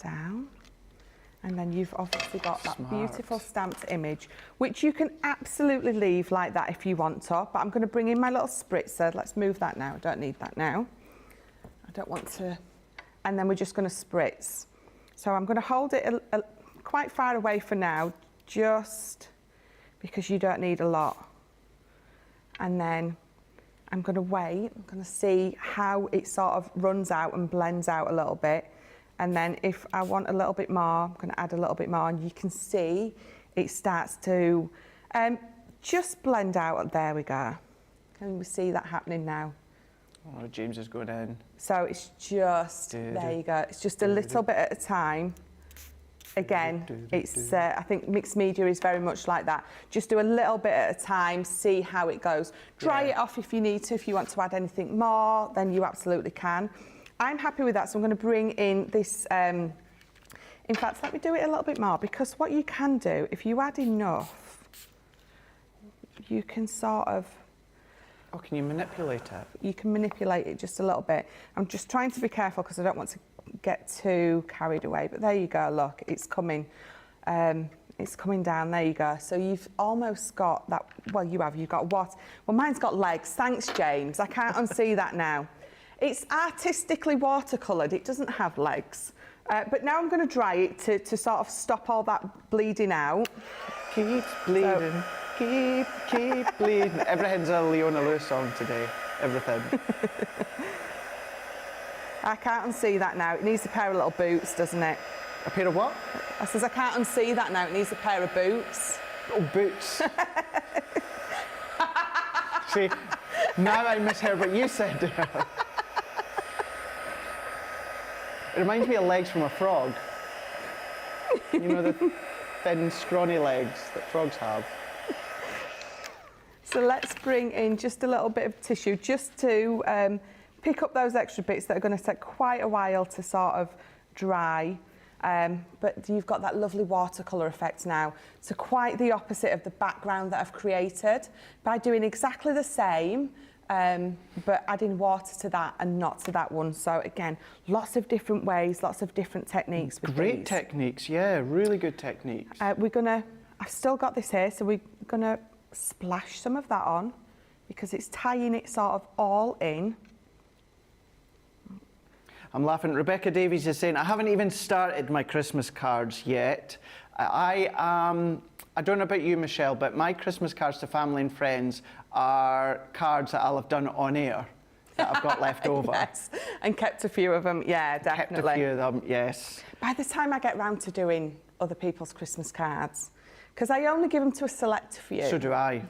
S2: down. And then you've obviously got that beautiful stamped image, which you can absolutely leave like that if you want to. But I'm going to bring in my little spritzer. Let's move that now. I don't need that now. I don't want to. And then we're just going to spritz. So I'm going to hold it quite far away for now, just because you don't need a lot. And then I'm going to wait. I'm going to see how it sort of runs out and blends out a little bit. And then if I want a little bit more, I'm going to add a little bit more. And you can see it starts to just blend out. There we go. Can we see that happening now?
S1: Oh, James is going in.
S2: So it's just, there you go. It's just a little bit at a time. Again, it's, I think mixed media is very much like that. Just do a little bit at a time, see how it goes. Dry it off if you need to. If you want to add anything more, then you absolutely can. I'm happy with that, so I'm going to bring in this, in fact, let me do it a little bit more, because what you can do, if you add enough, you can sort of...
S1: Oh, can you manipulate it?
S2: You can manipulate it just a little bit. I'm just trying to be careful because I don't want to get too carried away, but there you go, look, it's coming down, there you go. So you've almost got that, well, you've got what? Well, mine's got legs, thanks, James. I can't unsee that now. It's artistically watercoloured, it doesn't have legs. But now I'm going to dry it to sort of stop all that bleeding out.
S1: Keep bleeding, keep bleeding. Everything's a Leona Lewis song today, everything.
S2: I can't unsee that now. It needs a pair of little boots, doesn't it?
S1: A pair of what?
S2: I says I can't unsee that now. It needs a pair of boots.
S1: Oh, boots. See, now I misheard what you said. It reminds me of legs from a frog. You know, the thin, scrawny legs that frogs have.
S2: So let's bring in just a little bit of tissue just to pick up those extra bits that are going to take quite a while to sort of dry. But you've got that lovely watercolour effect now. So quite the opposite of the background that I've created by doing exactly the same, but adding water to that and not to that one. So again, lots of different ways, lots of different techniques with
S1: Great
S2: these.
S1: techniques, yeah, really good techniques.
S2: I've still got this here, so we're gonna splash some of that on because it's tying it sort of all in.
S1: I'm laughing. Rebecca Davies is saying, I haven't even started my Christmas cards yet. I don't know about you, Michelle, but my Christmas cards to family and friends are cards that I'll have done on air that I've got left over.
S2: Yes, and kept a few of them, yeah, definitely.
S1: Kept a few of them, yes.
S2: By the time I get round to doing other people's Christmas cards, because I only give them to a select few.
S1: So do I.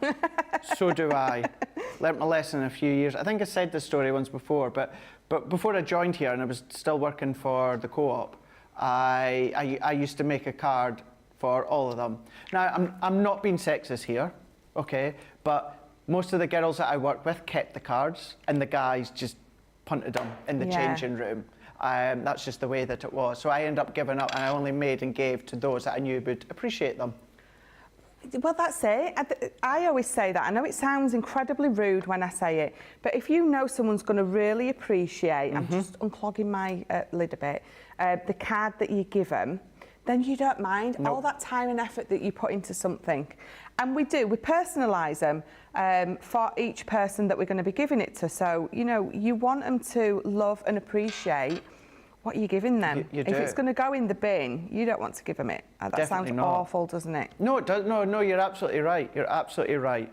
S1: So do I. Learnt my lesson in a few years. I think I said this story once before, but before I joined here and I was still working for the co-op, I used to make a card for all of them. Now, I'm not being sexist here, okay, but most of the girls that I worked with kept the cards and the guys just punted them in the changing room. That's just the way that it was. So I ended up giving up and I only made and gave to those that I knew would appreciate them.
S2: Well, that's it. I always say that. I know it sounds incredibly rude when I say it, but if you know someone's going to really appreciate, I'm just unclogging my lid a bit, the card that you give them, then you don't mind all that time and effort that you put into something. And we personalise them for each person that we're going to be giving it to. So, you know, you want them to love and appreciate what are you giving them?
S1: You
S2: If
S1: do.
S2: it's going to go in the bin, you don't want to give them it. That
S1: Definitely
S2: sounds
S1: not.
S2: awful, doesn't it?
S1: No, it does. No, you're absolutely right. You're absolutely right.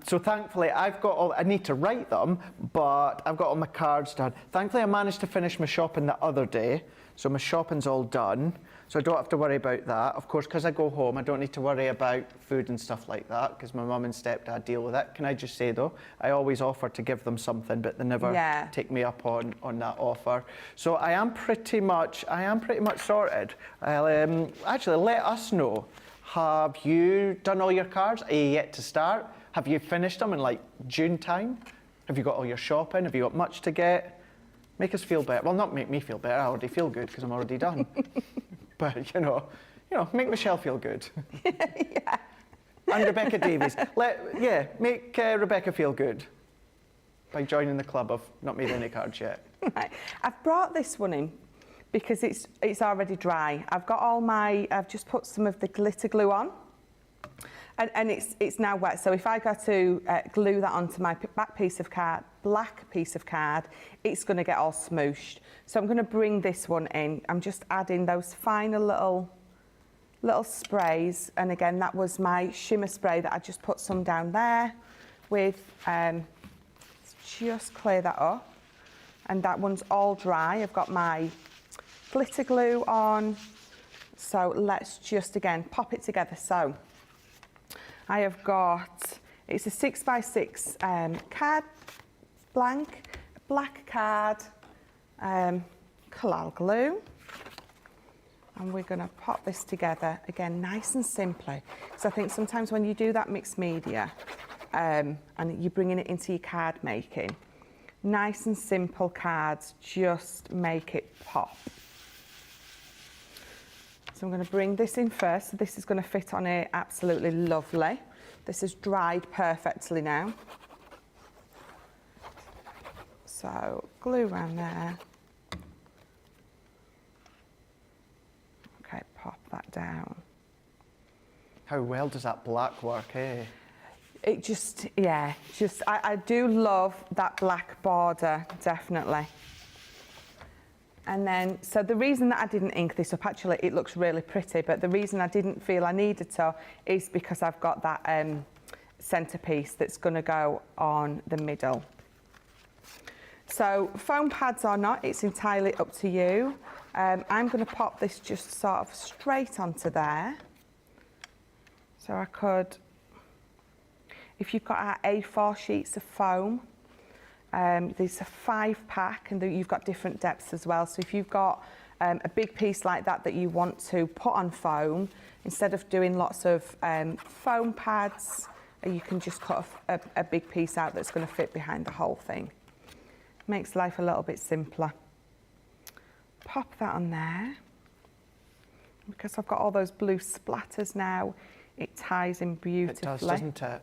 S1: So thankfully, I've got all, I need to write them, but I've got all my cards done. Thankfully, I managed to finish my shopping the other day, so my shopping's all done. So I don't have to worry about that. Of course, because I go home, I don't need to worry about food and stuff like that, because my mum and stepdad deal with it. Can I just say, though, I always offer to give them something, but they never take me up on that offer. So I am pretty much sorted. Actually, let us know. Have you done all your cards? Are you yet to start? Have you finished them in like June time? Have you got all your shopping? Have you got much to get? Make us feel better. Well, not make me feel better. I already feel good because I'm already done. But you know, make Michelle feel good.
S2: Yeah.
S1: And Rebecca Davies. Make Rebecca feel good by joining the club of not made any cards yet.
S2: Right. I've brought this one in because it's already dry. I've just put some of the glitter glue on, and it's now wet. So if I go to glue that onto my black piece of card, it's going to get all smooshed. So I'm going to bring this one in. I'm just adding those final little sprays, and again, that was my shimmer spray that I just put some down there with. Just clear that up, and that one's all dry. I've got my glitter glue on, so let's just again pop it together. So I have got, it's a 6x6 card blank, black card, collal glue, and we're going to pop this together again nice and simply, because I think sometimes when you do that mixed media and you're bringing it into your card making, nice and simple cards just make it pop. So I'm going to bring this in first. So this is going to fit on it absolutely lovely. This is dried perfectly now. So glue around there. Okay, pop that down.
S1: How well does that black work, eh?
S2: It just, I do love that black border, definitely. And then, so the reason that I didn't ink this up, actually it looks really pretty, but the reason I didn't feel I needed to is because I've got that centerpiece that's going to go on the middle. So foam pads or not, it's entirely up to you. I'm going to pop this just sort of straight onto there. So I could, if you've got our A4 sheets of foam, there's a 5-pack, and you've got different depths as well. So if you've got a big piece like that you want to put on foam, instead of doing lots of foam pads, you can just cut a big piece out that's going to fit behind the whole thing. Makes life a little bit simpler. Pop that on there. Because I've got all those blue splatters now, it ties in beautifully.
S1: It does, doesn't it?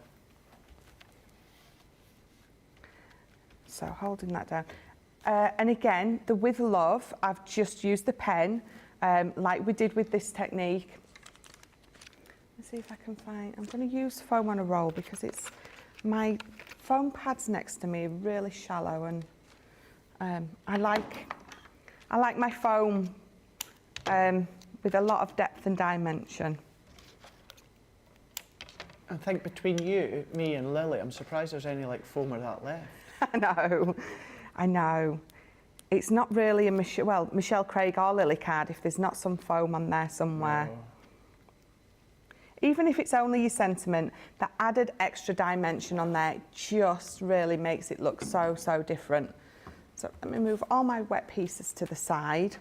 S2: So holding that down. And again, the with love, I've just used the pen, like we did with this technique. Let's see if I can find, I'm going to use foam on a roll because it's, my foam pads next to me are really shallow, and I like my foam with a lot of depth and dimension.
S1: I think between you, me and Lily, I'm surprised there's any like foam of that left.
S2: I know. It's not really a Michelle Craig or Lily card if there's not some foam on there somewhere.
S1: No.
S2: Even if it's only your sentiment, that added extra dimension on there just really makes it look so, so different. So let me move all my wet pieces to the side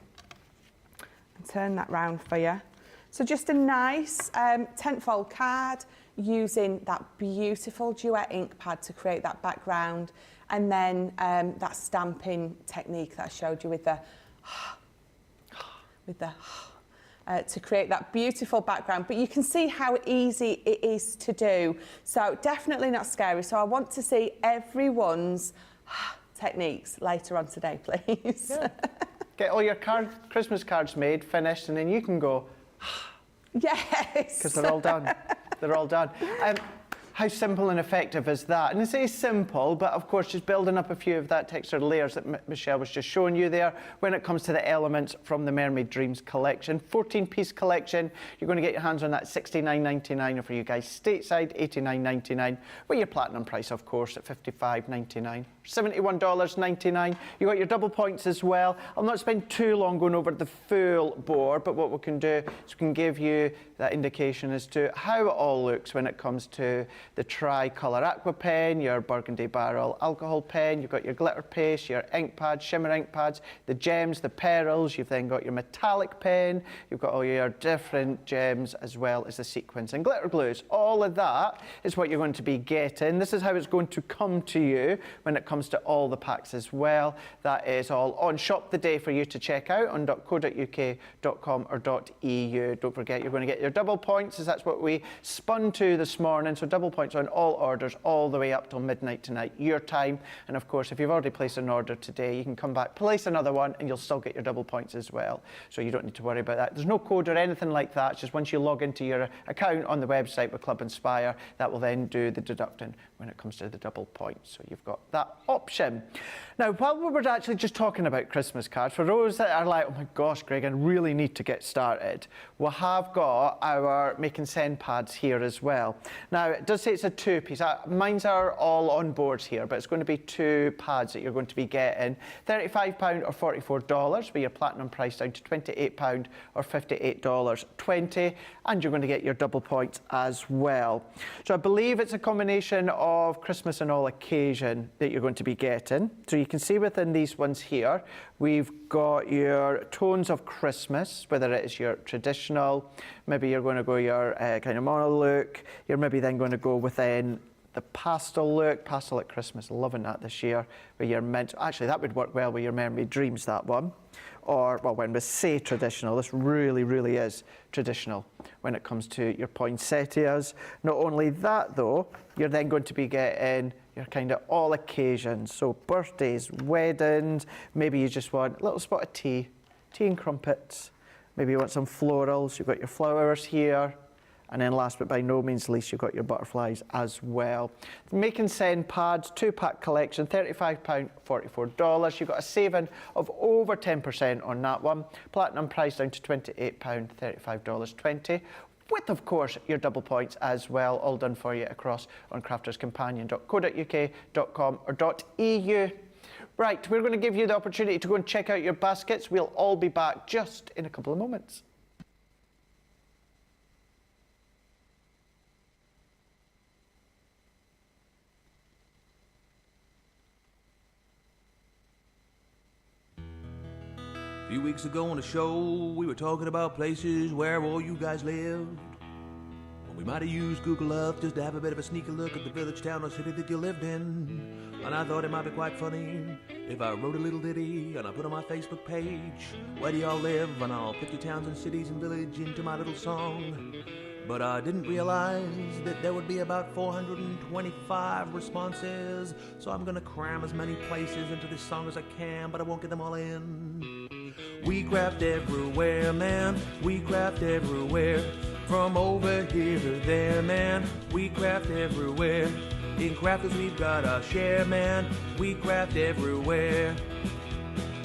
S2: and turn that round for you. So just a nice tentfold card using that beautiful duet ink pad to create that background, and then that stamping technique that I showed you with the to create that beautiful background. But you can see how easy it is to do. So definitely not scary. So I want to see everyone's techniques later on today, please.
S1: Yeah. Get all your Christmas cards made, finished, and then you can go,
S2: yes.
S1: because they're all done. They're all done. how simple and effective is that? And I say simple, but of course just building up a few of that textured layers that Michelle was just showing you there when it comes to the elements from the Mermaid Dreams collection. 14-piece collection. You're going to get your hands on that $69.99, or for you guys stateside, $89.99, with your platinum price, of course, at $55.99. $71.99. You got your double points as well. I'll not spend too long going over the full board, but what we can do is we can give you that indication as to how it all looks when it comes to the tri-colour aqua pen, your burgundy barrel alcohol pen, you've got your glitter paste, your ink pads, shimmer ink pads, the gems, the pearls, you've then got your metallic pen, you've got all your different gems as well as the sequins and glitter glues. All of that is what you're going to be getting. This is how it's going to come to you when it comes to all the packs as well. That is all on Shop the Day for you to check out on .co.uk.com or .eu. Don't forget, you're going to get your double points, as that's what we spun to this morning. So double points on all orders all the way up till midnight tonight, your time. And of course, if you've already placed an order today, you can come back, place another one, and you'll still get your double points as well. So you don't need to worry about that. There's no code or anything like that. It's just once you log into your account on the website with Club Inspire, that will then do the deducting when it comes to the double points. So you've got that option. Now, while we were actually just talking about Christmas cards, for those that are like, oh my gosh, Greg, I really need to get started, we have got our make and send pads here as well. Now, it does say it's a two-piece. Mine's are all on boards here, but it's going to be two pads that you're going to be getting. £35 or $44, with your platinum price down to £28 or $58.20, and you're going to get your double points as well. So I believe it's a combination of Christmas and all occasion that you're going to be getting. So you can see within these ones here, we've got your tones of Christmas, whether it is your traditional, maybe you're going to go your kind of mono look, you're maybe then going to go within the pastel look, pastel at Christmas, loving that this year, where you're meant, actually that would work well with your Mermaid Dreams, that one. Or, well, when we say traditional, this really, really is traditional when it comes to your poinsettias. Not only that though, you're then going to be getting your kind of all occasions. So birthdays, weddings, maybe you just want a little spot of tea and crumpets. Maybe you want some florals, you've got your flowers here. And then last but by no means least, you've got your butterflies as well. The Make and Send pads, 2-pack collection, £35, $44. You've got a saving of over 10% on that one. Platinum price down to £28, $35.20. With, of course, your double points as well, all done for you across on crafterscompanion.co.uk.com or .eu. Right, we're going to give you the opportunity to go and check out your baskets. We'll all be back just in a couple of moments.
S9: A few weeks ago on the show, we were talking about places where all you guys lived. Well, we might have used Google Earth just to have a bit of a sneaky look at the village, town, or city that you lived in. And I thought it might be quite funny if I wrote a little ditty and I put on my Facebook page, where do y'all live? And I'll put your towns and cities and village into my little song. But I didn't realize that there would be about 425 responses, so I'm gonna cram as many places into this song as I can, but I won't get them all in. We craft everywhere, man, we craft everywhere, from over here to there, man, we craft everywhere. In crafters we've got our share, man, we craft everywhere.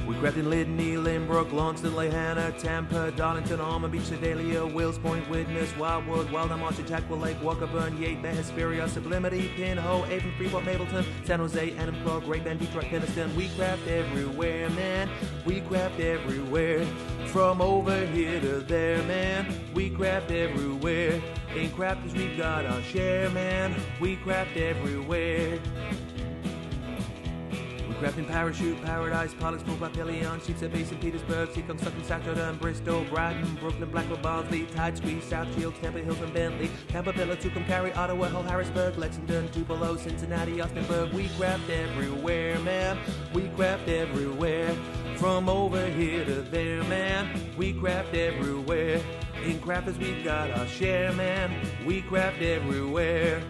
S9: We craft in Lydney, Lynbrook, Launceston, Lehana, Tampa, Darlington, Almond Beach, Sedalia, Wills Point, Widnes, Wildwood, Wildham, Architectural Lake, Walkerburn, Yate, Bay, Hesperia, Sublimity, Pinho, Avon, Freeport, Mapleton, San Jose, Enumclaw, Great Bend, Detroit, Keniston. We craft everywhere, man, we craft everywhere. From over here to there, man, we craft everywhere. In crafters we've got our share, man, we craft everywhere. Crafting Parachute, Paradise, Pollux, Papillion, Sheets of Bay, St. Petersburg, Seacon, Sutton, Saturn, Bristol, Brighton, Brooklyn, Blackwell, Barnsley, Tide Squeeze, South Shields, Tampa, Hilton, Bentley, Tampa, Villa, Tucumcari, Cary, Ottawa, Hull, Harrisburg, Lexington, Tupelo, Cincinnati, Austinburg. We craft everywhere, man, we craft everywhere. From over here to there, man, we craft everywhere. In crafters we've got our share, man, we craft everywhere.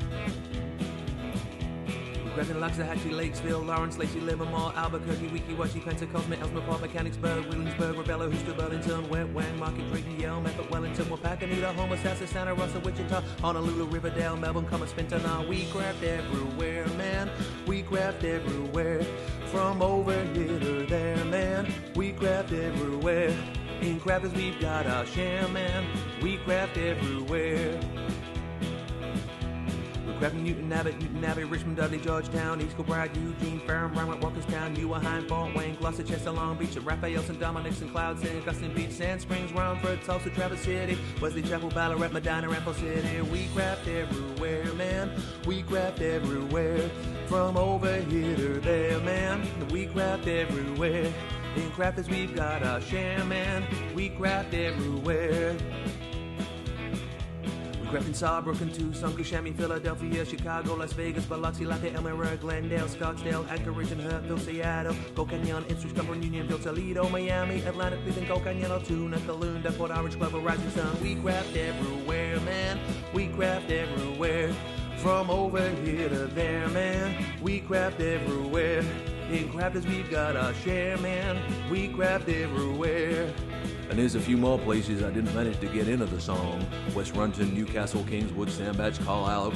S9: Resin, Luxahatchee, Lakesville, Lawrence, Lacey, Livermore, Albuquerque, Weeki, Washi, Pensacola, Elsmere, Port, Mechanicsburg, Williamsburg, Rebella, Houston, Burlington, Wet Wang, Market, Drayton, Yale, Memphis, Wellington, Wapakoneta, Homer, Sassa, Santa Rosa, Wichita, Honolulu, Riverdale, Melbourne, Commerce, Fentanyl. We craft everywhere, man. We craft everywhere. From over here to there, man. We craft everywhere. In crafters, we've got our share, man. We craft everywhere. Crafting Newton Abbey, Richmond, Dudley, Georgetown, East Kilbride, Eugene, Ferrum, Round, Walkerstown, Ewaheim, Fort Wayne, Gloucester, Chester, Long Beach, Raphael, St. Dominic's and Cloud, St. Augustine Beach, Sand Springs, Romford, Tulsa, Traverse City, Wesley Chapel, Ballarat, Medina, Ramble City. We craft everywhere, man. We craft everywhere. From over here to there, man. We craft everywhere. In crafters, we've got our share, man. We craft everywhere. We craft in Sawbrooke, Tucson, Kissimmee, Philadelphia, Chicago, Las Vegas, Biloxi, Latte, Elmira, Glendale, Scottsdale, Anchorage, and Hurtville, Seattle, Gold Canyon, Ipswich, Cumberland, Unionville, Toledo, Miami, Atlanta, Cleveland, Gold Canyon, Altoona, Calounda, Port Orange, Glover, Rising Sun. We craft everywhere, man. We craft everywhere. From over here to there, man. We craft everywhere. In crafters, we've got our share, man. We craft everywhere. And there's a few more places I didn't manage to get into the song. West Runton, Newcastle, Kingswood, Sandbach, Carlisle,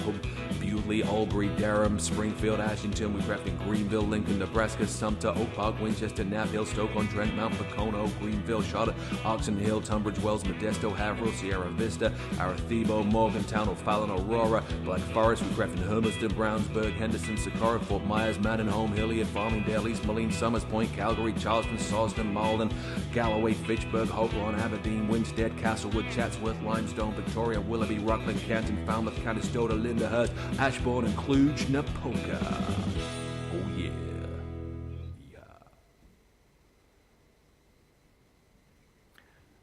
S9: Bewdley, Albury, Durham, Springfield, Ashington. We craft in Greenville, Lincoln, Nebraska, Sumter, Oak Park, Winchester, Nap-Hill, Stoke-on-Trent, Mount Pocono, Greenville, Charlotte, Oxon Hill, Tunbridge Wells, Modesto, Haverhill, Sierra Vista, Arecibo, Morgantown, O'Fallon, Aurora, Black Forest. We craft in Hermiston, Brownsburg, Henderson, Socorro, Fort Myers, Mandenholm, Hilliard, Farmingdale, East Moline, Summers Point, Calgary, Charleston, Sawston, Malden, Galloway, Fitchburg, Hopewell, Aberdeen, Winstead, Castlewood, Chatsworth, Limestone, Victoria, Willoughby, Rockland, Canton, Falmouth, Conestoga, Lyndhurst, Ashbourne, and Cluj-Napoca. Oh yeah.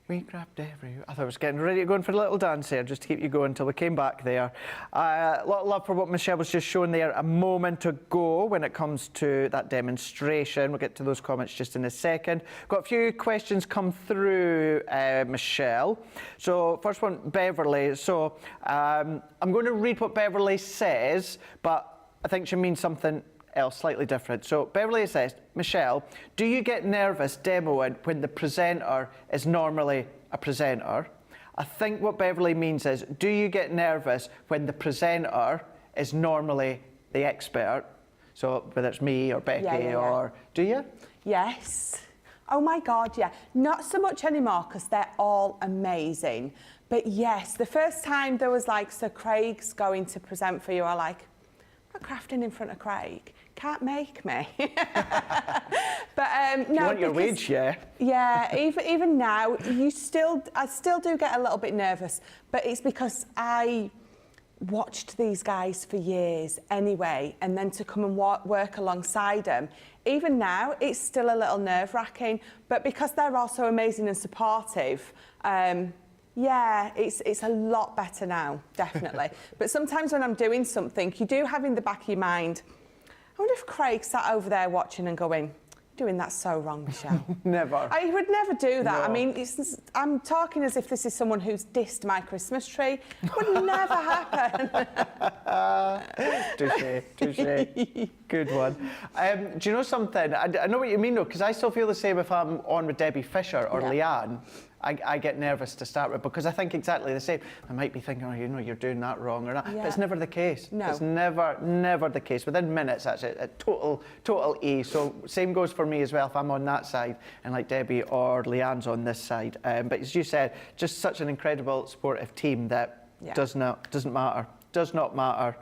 S1: We craft everywhere. I thought I was getting ready to go in for a little dance there, just to keep you going until we came back there. A lot of love for what Michelle was just showing there a moment ago when it comes to that demonstration. We'll get to those comments just in a second. Got a few questions come through, Michelle. So first one, Beverly. So I'm going to read what Beverly says, but I think she means something else slightly different. So Beverly says, Michelle, do you get nervous demoing when the presenter is normally a presenter? I think what Beverly means is, do you get nervous when the presenter is normally the expert? So whether it's me or Becky or... Do you?
S2: Yes. Oh my God, yeah. Not so much anymore because they're all amazing. But yes, the first time there was like, so Craig's going to present for you, I like, I'm not crafting in front of Craig. Can't make me. But no,
S1: you want your wage, yeah?
S2: Yeah, even now, I still do get a little bit nervous, but it's because I watched these guys for years anyway, and then to come and work alongside them, even now, it's still a little nerve-wracking, but because they're all so amazing and supportive, yeah, it's a lot better now, definitely. But sometimes when I'm doing something, you do have in the back of your mind, I wonder if Craig sat over there watching and going, doing that so wrong, Michelle.
S1: Never.
S2: I would never do that.
S1: No.
S2: I mean, I'm talking as if this is someone who's dissed my Christmas tree. Would never happen.
S1: Touché. Good one. Do you know something? I know what you mean, though, because I still feel the same if I'm on with Debbie Fisher or Leanne. I get nervous to start with because I think exactly the same. I might be thinking, oh, you know, you're doing that wrong or not.
S2: Yeah.
S1: But it's never the case.
S2: No.
S1: It's never the case. Within minutes, that's a total E. So same goes for me as well if I'm on that side and like Debbie or Leanne's on this side. But as you said, just such an incredible supportive team that doesn't matter. Does not matter.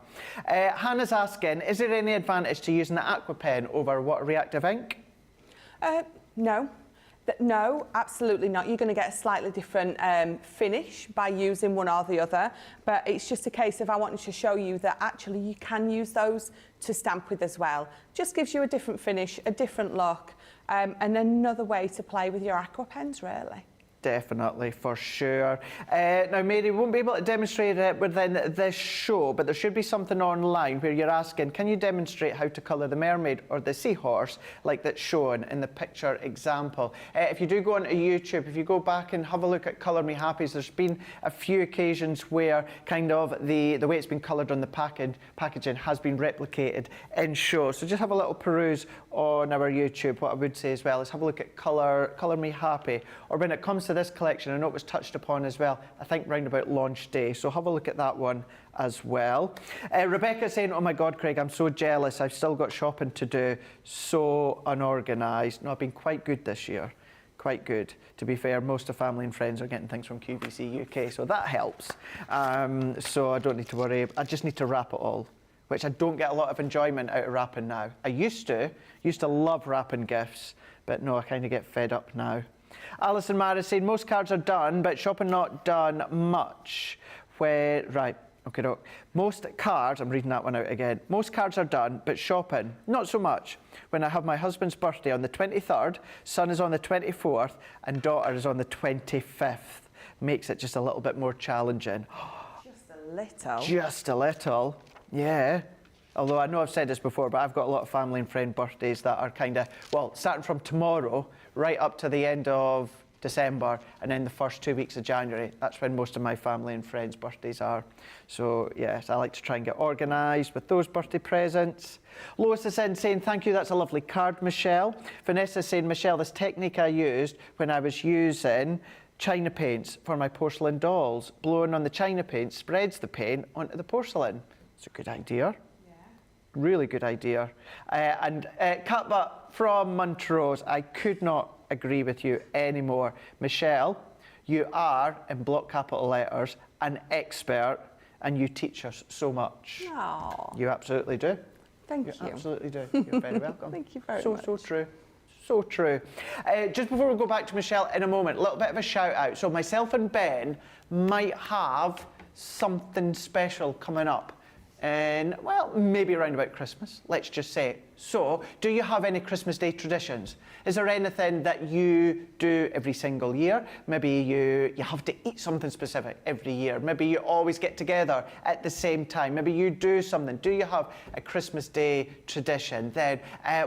S1: Hannah's asking, is there any advantage to using the aqua pen over water reactive ink?
S2: No. No, absolutely not. You're going to get a slightly different finish by using one or the other, but it's just a case of I wanted to show you that actually you can use those to stamp with as well. Just gives you a different finish, a different look, and another way to play with your aqua pens, really.
S1: definitely, for sure. Now, Mary, we won't be able to demonstrate it within this show, but there should be something online where you're asking, can you demonstrate how to colour the mermaid or the seahorse like that's shown in the picture example? If you do go onto YouTube, if you go back and have a look at Colour Me Happies, there's been a few occasions where kind of the way it's been coloured on the packaging has been replicated in show. So just have a little peruse on our YouTube. What I would say as well is have a look at Colour Me Happy, or when it comes to this collection, I know it was touched upon as well, I think round about launch day, so have a look at that one as well. Rebecca's saying, oh my God, Craig, I'm so jealous, I've still got shopping to do, so unorganised. No, I've been quite good this year, quite good. To be fair, most of family and friends are getting things from QVC UK, so that helps. So I don't need to worry, I just need to wrap it all, which I don't get a lot of enjoyment out of wrapping now. I used to love wrapping gifts, but no, I kind of get fed up now. Alison Maris saying, most cards are done, but shopping not done much. Right, okay, doke. Most cards, I'm reading that one out again. Most cards are done, but shopping, not so much. When I have my husband's birthday on the 23rd, son is on the 24th, and daughter is on the 25th. Makes it just a little bit more challenging.
S2: Just a little.
S1: Just a little, yeah. Although I know I've said this before, but I've got a lot of family and friend birthdays that are kind of, well, starting from tomorrow, right up to the end of December, and then the first 2 weeks of January. That's when most of my family and friends' birthdays are. So, yes, I like to try and get organised with those birthday presents. Lois is in saying, thank you, that's a lovely card, Michelle. Vanessa is saying, Michelle, this technique I used when I was using China paints for my porcelain dolls. Blowing on the China paint spreads the paint onto the porcelain. It's a good idea. Really good idea. And Katba from Montrose, I could not agree with you anymore. Michelle, you are, in block capital letters, an expert, and you teach us so much.
S2: Aww.
S1: You absolutely do.
S2: Thank
S1: you.
S2: You.
S1: Absolutely do. You're very welcome.
S2: Thank you very much.
S1: So true. So true. Just before we go back to Michelle in a moment, a little bit of a shout out. So myself and Ben might have something special coming up. And, well, maybe around about Christmas, let's just say. So, do you have any Christmas Day traditions? Is there anything that you do every single year? Maybe you have to eat something specific every year. Maybe you always get together at the same time. Maybe you do something. Do you have a Christmas Day tradition? Then,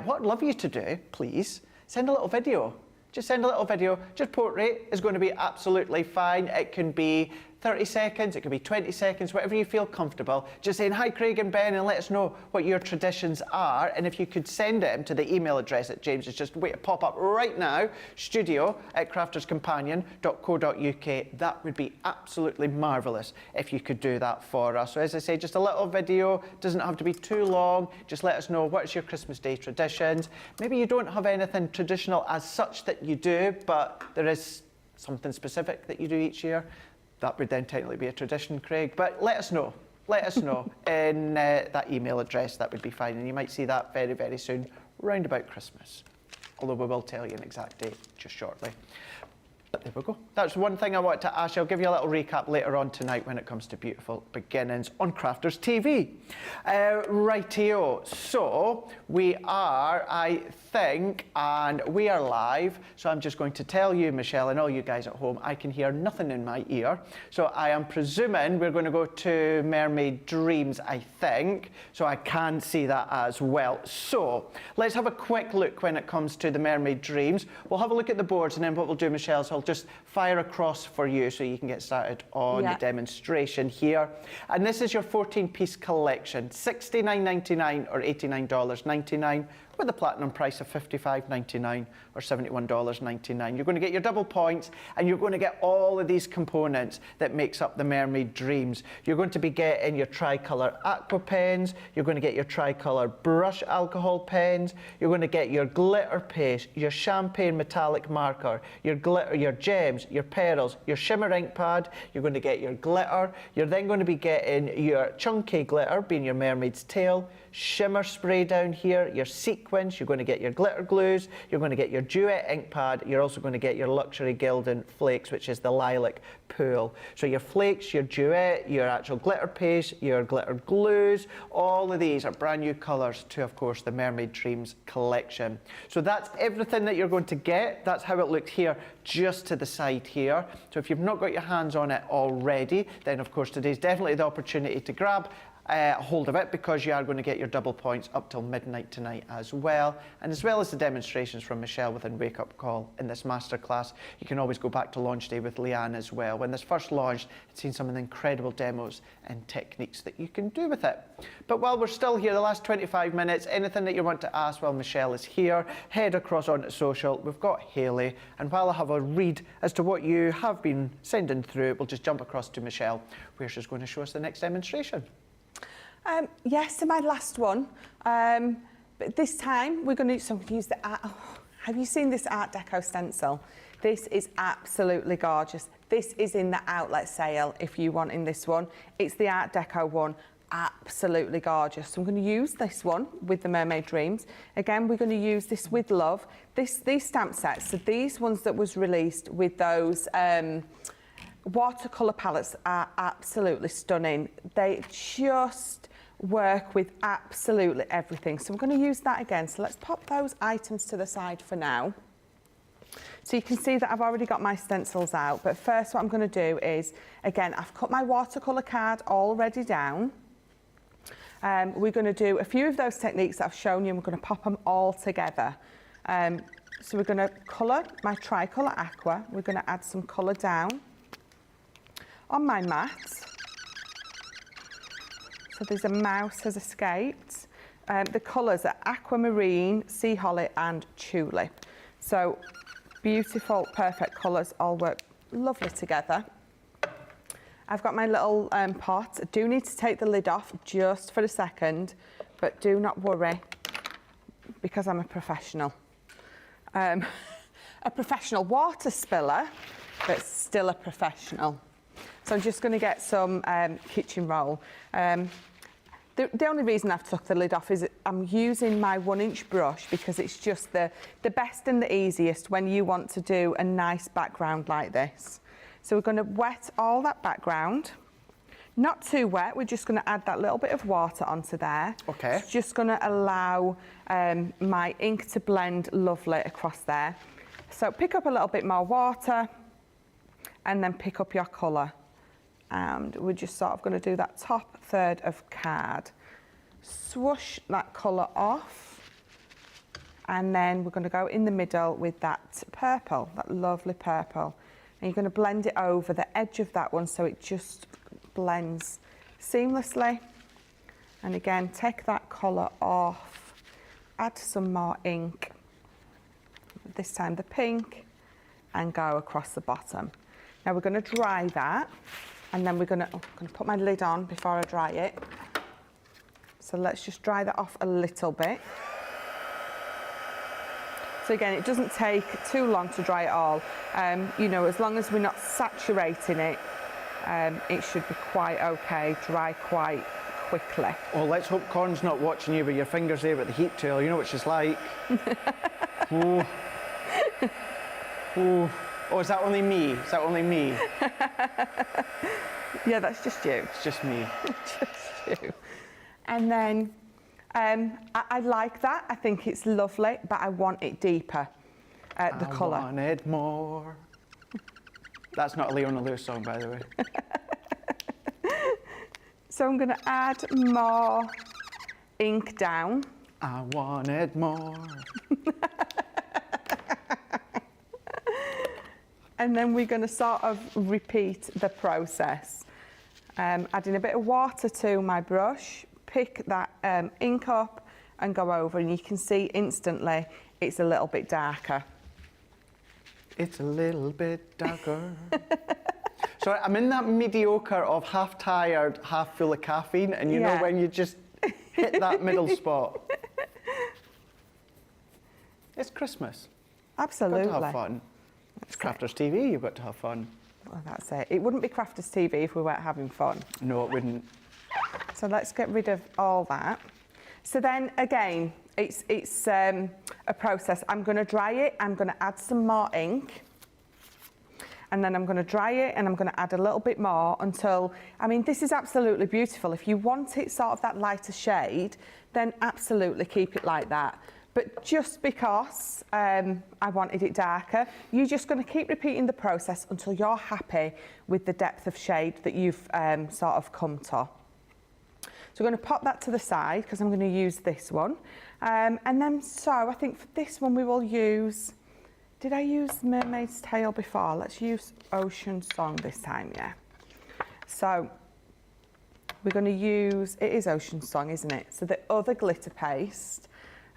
S1: what I'd love you to do, please, send a little video. Just send a little video. Just portrait is going to be absolutely fine. It can be 30 seconds, it could be 20 seconds, whatever you feel comfortable. Just saying, hi Craig and Ben, and let us know what your traditions are. And if you could send them to the email address that James is just waiting to pop up right now, studio@crafterscompanion.co.uk. That would be absolutely marvellous if you could do that for us. So as I say, just a little video, doesn't have to be too long. Just let us know what's your Christmas Day traditions. Maybe you don't have anything traditional as such that you do, but there is something specific that you do each year. That would then technically be a tradition, Craig, but let us know. Let us know in that email address. That would be fine, and you might see that very, very soon, round about Christmas. Although we will tell you an exact date just shortly. But there we go. That's one thing I wanted to ask you. I'll give you a little recap later on tonight when it comes to Beautiful Beginnings on Crafters TV. Rightio. So we are, I think, and we are live. So I'm just going to tell you, Michelle, and all you guys at home, I can hear nothing in my ear. So I am presuming we're going to go to Mermaid Dreams, I think. So I can see that as well. So let's have a quick look when it comes to the Mermaid Dreams. We'll have a look at the boards, and then what we'll do, Michelle, is I'll just fire across for you so you can get started on the demonstration here. And this is your 14-piece collection, $69.99 or $89.99, with a platinum price of $55.99 or $71.99. You're going to get your double points, and you're going to get all of these components that makes up the Mermaid Dreams. You're going to be getting your tricolour aqua pens, you're going to get your tricolour brush alcohol pens, you're going to get your glitter paste, your champagne metallic marker, your glitter, your gems, your pearls, your shimmer ink pad, you're going to get your glitter, you're then going to be getting your chunky glitter, being your mermaid's tail, shimmer spray down here, your sequin sequins, you're going to get your glitter glues, you're going to get your duet ink pad, you're also going to get your luxury Gildan flakes, which is the lilac pool. So your flakes, your duet, your actual glitter paste, your glitter glues, all of these are brand new colours to, of course, the Mermaid Dreams collection. So that's everything that you're going to get. That's how it looked here, just to the side here. So if you've not got your hands on it already, then of course today's definitely the opportunity to grab hold of it, because you are going to get your double points up till midnight tonight as well. And as well as the demonstrations from Michelle within Wake Up Call in this masterclass, you can always go back to launch day with Leanne as well. When this first launched, it's seen some of the incredible demos and techniques that you can do with it. But while we're still here, the last 25 minutes, anything that you want to ask while Michelle is here, head across onto social. We've got Hayley, and while I have a read as to what you have been sending through, we'll just jump across to Michelle, where she's going to show us the next demonstration.
S2: Yes, to my last one, but this time we're going to use the art. Oh, have you seen this Art Deco stencil? This is absolutely gorgeous. This is in the outlet sale if you want in this one. It's the Art Deco one, absolutely gorgeous. So I'm going to use this one with the Mermaid Dreams. Again, we're going to use this with love. These stamp sets, so these ones that was released with those watercolor palettes are absolutely stunning. They just work with absolutely everything. So I'm going to use that again. So let's pop those items to the side for now. So you can see that I've already got my stencils out, but first what I'm going to do is, again, I've cut my watercolor card already down. We're going to do a few of those techniques that I've shown you, and we're going to pop them all together. So we're going to colour my tricolour aqua. We're going to add some colour down on my mat. So there's a mouse has escaped. The colours are aquamarine, sea holly and tulip. So beautiful, perfect colours, all work lovely together. I've got my little pot. I do need to take the lid off just for a second, but do not worry, because I'm a professional. A professional water spiller, but still a professional. So I'm just going to get some kitchen roll. The only reason I've took the lid off is I'm using my 1-inch brush, because it's just the best and the easiest when you want to do a nice background like this. So we're going to wet all that background. Not too wet, we're just going to add that little bit of water onto there.
S1: Okay.
S2: It's just going to allow my ink to blend lovely across there. So pick up a little bit more water and then pick up your colour. And we're just sort of going to do that top third of card. Swoosh that colour off, and then we're going to go in the middle with that purple, that lovely purple. And you're going to blend it over the edge of that one so it just blends seamlessly. And again, take that colour off, add some more ink, this time the pink, and go across the bottom. Now we're going to dry that. And then we're going to put my lid on before I dry it. So let's just dry that off a little bit. So again, it doesn't take too long to dry it all. You know, as long as we're not saturating it, it should be quite okay, dry quite quickly.
S1: Well, let's hope Corn's not watching you with your fingers there with the heat tool. You know what she's like. Oh. Oh. Oh, is that only me? Is that only me?
S2: Yeah, that's just you.
S1: It's just me.
S2: Just you. And then I like that. I think it's lovely, but I want it deeper, the colour.
S1: I wanted more. That's not a Leona Lewis song, by the way.
S2: So I'm going to add more ink down.
S1: I wanted more.
S2: And then we're going to sort of repeat the process. Adding a bit of water to my brush, pick that ink up and go over, and you can see instantly it's a little bit darker.
S1: It's a little bit darker. So I'm in that mediocre of half tired, half full of caffeine, and you know when you just hit that middle spot. It's Christmas.
S2: Absolutely.
S1: You've got to have fun. It's Crafters TV, you've got to have fun.
S2: Well, that's it. It wouldn't be Crafters TV if we weren't having fun.
S1: No, it wouldn't.
S2: So let's get rid of all that. So then again, It's a process. I'm going to dry it, I'm going to add some more ink, and then I'm going to dry it and I'm going to add a little bit more until, I mean, this is absolutely beautiful. If you want it sort of that lighter shade, then absolutely keep it like that. But just because I wanted it darker, you're just going to keep repeating the process until you're happy with the depth of shade that you've sort of come to. So we're going to pop that to the side because I'm going to use this one. And then, so I think for this one we will use, did I use Mermaid's Tail before? Let's use Ocean Song this time, yeah. So we're going to use, it is Ocean Song, isn't it? So the other glitter paste.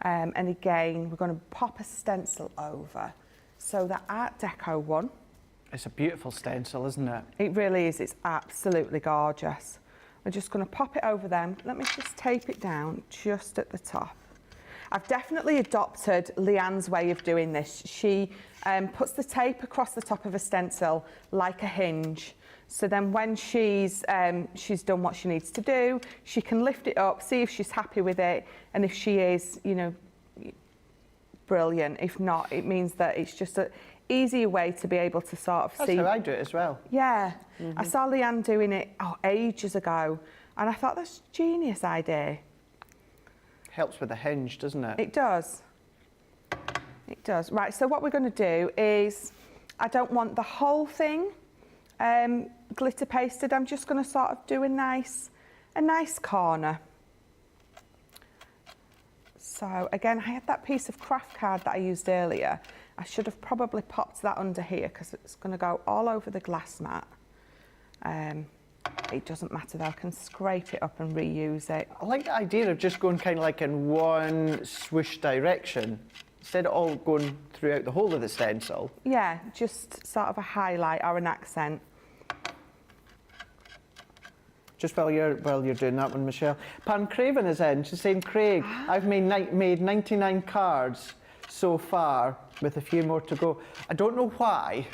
S2: And again, we're going to pop a stencil over. So the Art Deco one.
S1: It's a beautiful stencil, isn't it?
S2: It really is. It's absolutely gorgeous. We're just going to pop it over them. Let me just tape it down just at the top. I've definitely adopted Leanne's way of doing this. She puts the tape across the top of a stencil like a hinge. So then when she's done what she needs to do, she can lift it up, see if she's happy with it, and if she is, you know, brilliant. If not, it means that it's just an easier way to be able to sort of see.
S1: That's how I do it as well.
S2: Yeah. I saw Leanne doing it ages ago, and I thought that's a genius idea.
S1: Helps with the hinge, doesn't it?
S2: It does. It does. Right, so what we're going to do is, I don't want the whole thing glitter pasted. I'm just going to sort of do a nice corner. So again, I had that piece of craft card that I used earlier. I should have probably popped that under here because it's going to go all over the glass mat. It doesn't matter though, I can scrape it up and reuse it.
S1: I like the idea of just going kind of like in one swoosh direction, instead of all going throughout the whole of the stencil.
S2: Yeah, just sort of a highlight or an accent.
S1: Just while you're doing that one, Michelle. Pam Craven is in. She's saying, Craig, I've made 99 cards so far, with a few more to go. I don't know why,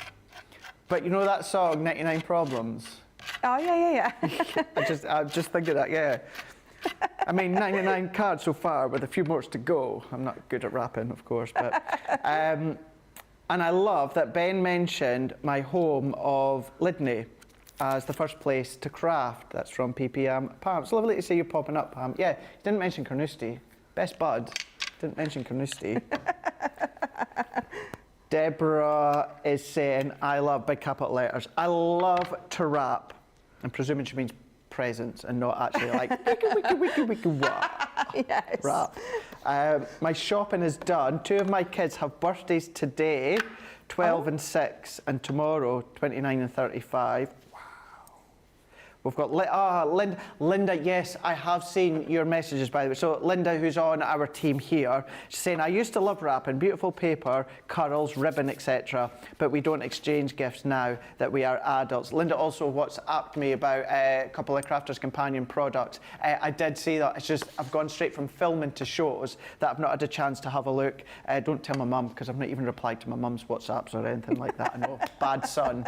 S1: but you know that song, 99 Problems?
S2: Oh, yeah.
S1: I'm just thinking that, yeah. I mean, 99 cards so far, with a few more to go. I'm not good at rapping, of course, but... and I love that Ben mentioned my home of Lydney as the first place to craft. That's from PPM. Pam, it's lovely to see you popping up, Pam. Yeah, you didn't mention Carnoustie. Best bud, didn't mention Carnoustie. Deborah is saying, I love big capital letters. I love to wrap. I'm presuming she means presents and not actually like, wiki, what?
S2: Yes.
S1: Wrap. My shopping is done. 2 of my kids have birthdays today, 12 and 6, and tomorrow, 29 and 35. We've got Linda, yes, I have seen your messages, by the way. So Linda, who's on our team here, she's saying, I used to love wrapping, beautiful paper, curls, ribbon, etc., but we don't exchange gifts now that we are adults. Linda also WhatsApped me about a couple of Crafters Companion products. I did see that. It's just, I've gone straight from filming to shows that I've not had a chance to have a look. Don't tell my mum, because I've not even replied to my mum's WhatsApps or anything like that. I know, bad son,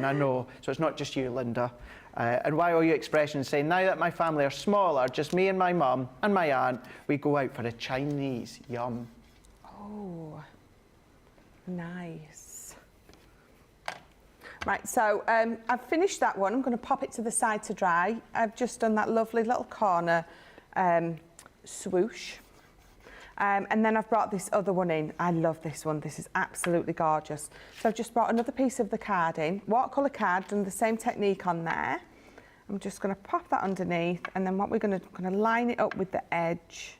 S1: I know. So it's not just you, Linda. And YOU Expressions saying, now that my family are smaller, just me and my mum and my aunt, we go out for a Chinese. Yum.
S2: Oh, nice. Right, so I've finished that one. I'm going to pop it to the side to dry. I've just done that lovely little corner swoosh. And then I've brought this other one in. I love this one. This is absolutely gorgeous. So I've just brought another piece of the card in. Watercolor card, done the same technique on there. I'm just going to pop that underneath, and then what we're going to line it up with the edge,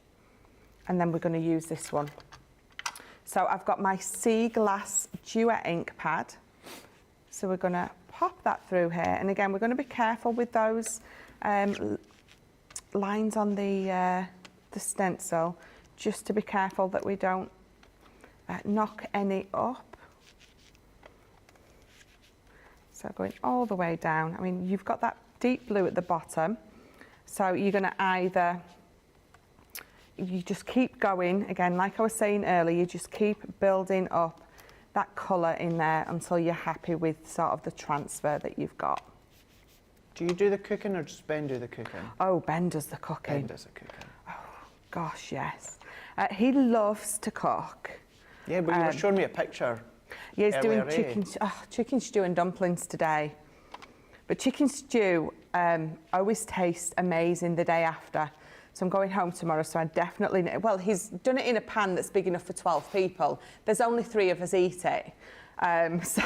S2: and then we're going to use this one. So I've got my Sea Glass Duet ink pad. So we're going to pop that through here, and again we're going to be careful with those lines on the stencil, just to be careful that we don't knock any up. So going all the way down. I mean, you've got that deep blue at the bottom, so you're going to either, you just keep going, again, like I was saying earlier, you just keep building up that colour in there until you're happy with sort of the transfer that you've got.
S1: Do you do the cooking or does Ben do the cooking?
S2: Oh, Ben does the cooking.
S1: Ben does the cooking.
S2: Oh, gosh, yes. He loves to cook.
S1: Yeah, but you were showing me a picture.
S2: Yeah, he's doing
S1: earlier,
S2: chicken stew and dumplings today. But chicken stew always tastes amazing the day after. So I'm going home tomorrow, so I definitely... Well, he's done it in a pan that's big enough for 12 people. There's only 3 of us eat it. So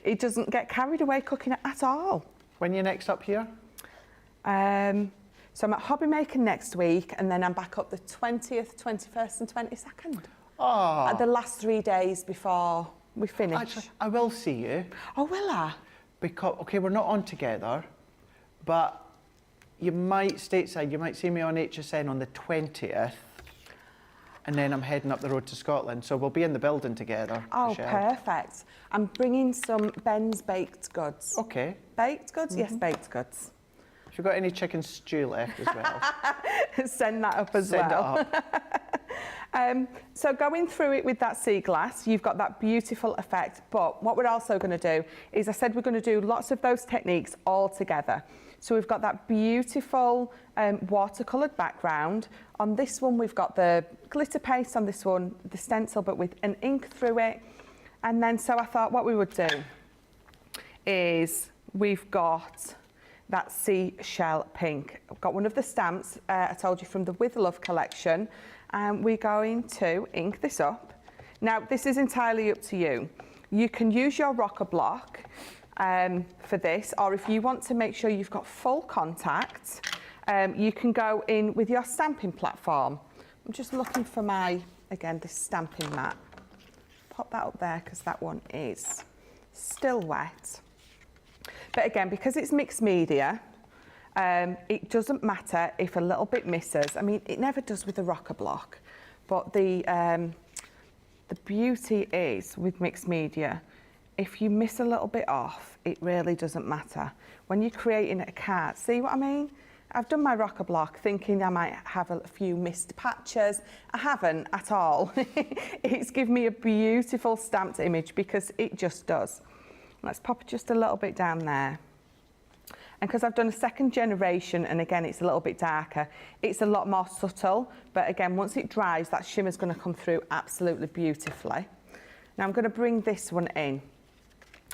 S2: he doesn't get carried away cooking it at all.
S1: When are you next up here?
S2: So I'm at Hobby Maker next week, and then I'm back up the 20th, 21st and 22nd.
S1: Oh.
S2: The last 3 days before we finish.
S1: Actually, I will see you.
S2: Oh, will I?
S1: Because, okay, we're not on together, but you might, stateside, you might see me on HSN on the 20th, and then I'm heading up the road to Scotland, so we'll be in the building together.
S2: Oh,
S1: Michelle.
S2: perfect. I'm bringing some Ben's baked goods.
S1: Okay.
S2: Baked goods? Yes, baked goods.
S1: If you've got any chicken stew left as well.
S2: Send that up as
S1: Send
S2: well.
S1: it up.
S2: So going through it with that sea glass, you've got that beautiful effect. But what we're also going to do is, I said we're going to do lots of those techniques all together. So we've got that beautiful watercoloured background. On this one, we've got the glitter paste. On this one, the stencil, but with an ink through it. And then, so I thought what we would do is we've got that seashell pink. I've got one of the stamps I told you from the With Love collection, and we're going to ink this up. Now, this is entirely up to you. You can use your rocker block for this, or if you want to make sure you've got full contact, you can go in with your stamping platform. I'm just looking for my, again, this stamping mat. Pop that up there because that one is still wet. But again, because it's mixed media, it doesn't matter if a little bit misses. I mean, it never does with the rocker block, but the beauty is with mixed media, if you miss a little bit off, it really doesn't matter. When you're creating a card, see what I mean? I've done my rocker block thinking I might have a few missed patches. I haven't at all. It's given me a beautiful stamped image because it just does. Let's pop it just a little bit down there. And because I've done a second generation, and again, it's a little bit darker, it's a lot more subtle. But again, once it dries, that shimmer's going to come through absolutely beautifully. Now I'm going to bring this one in.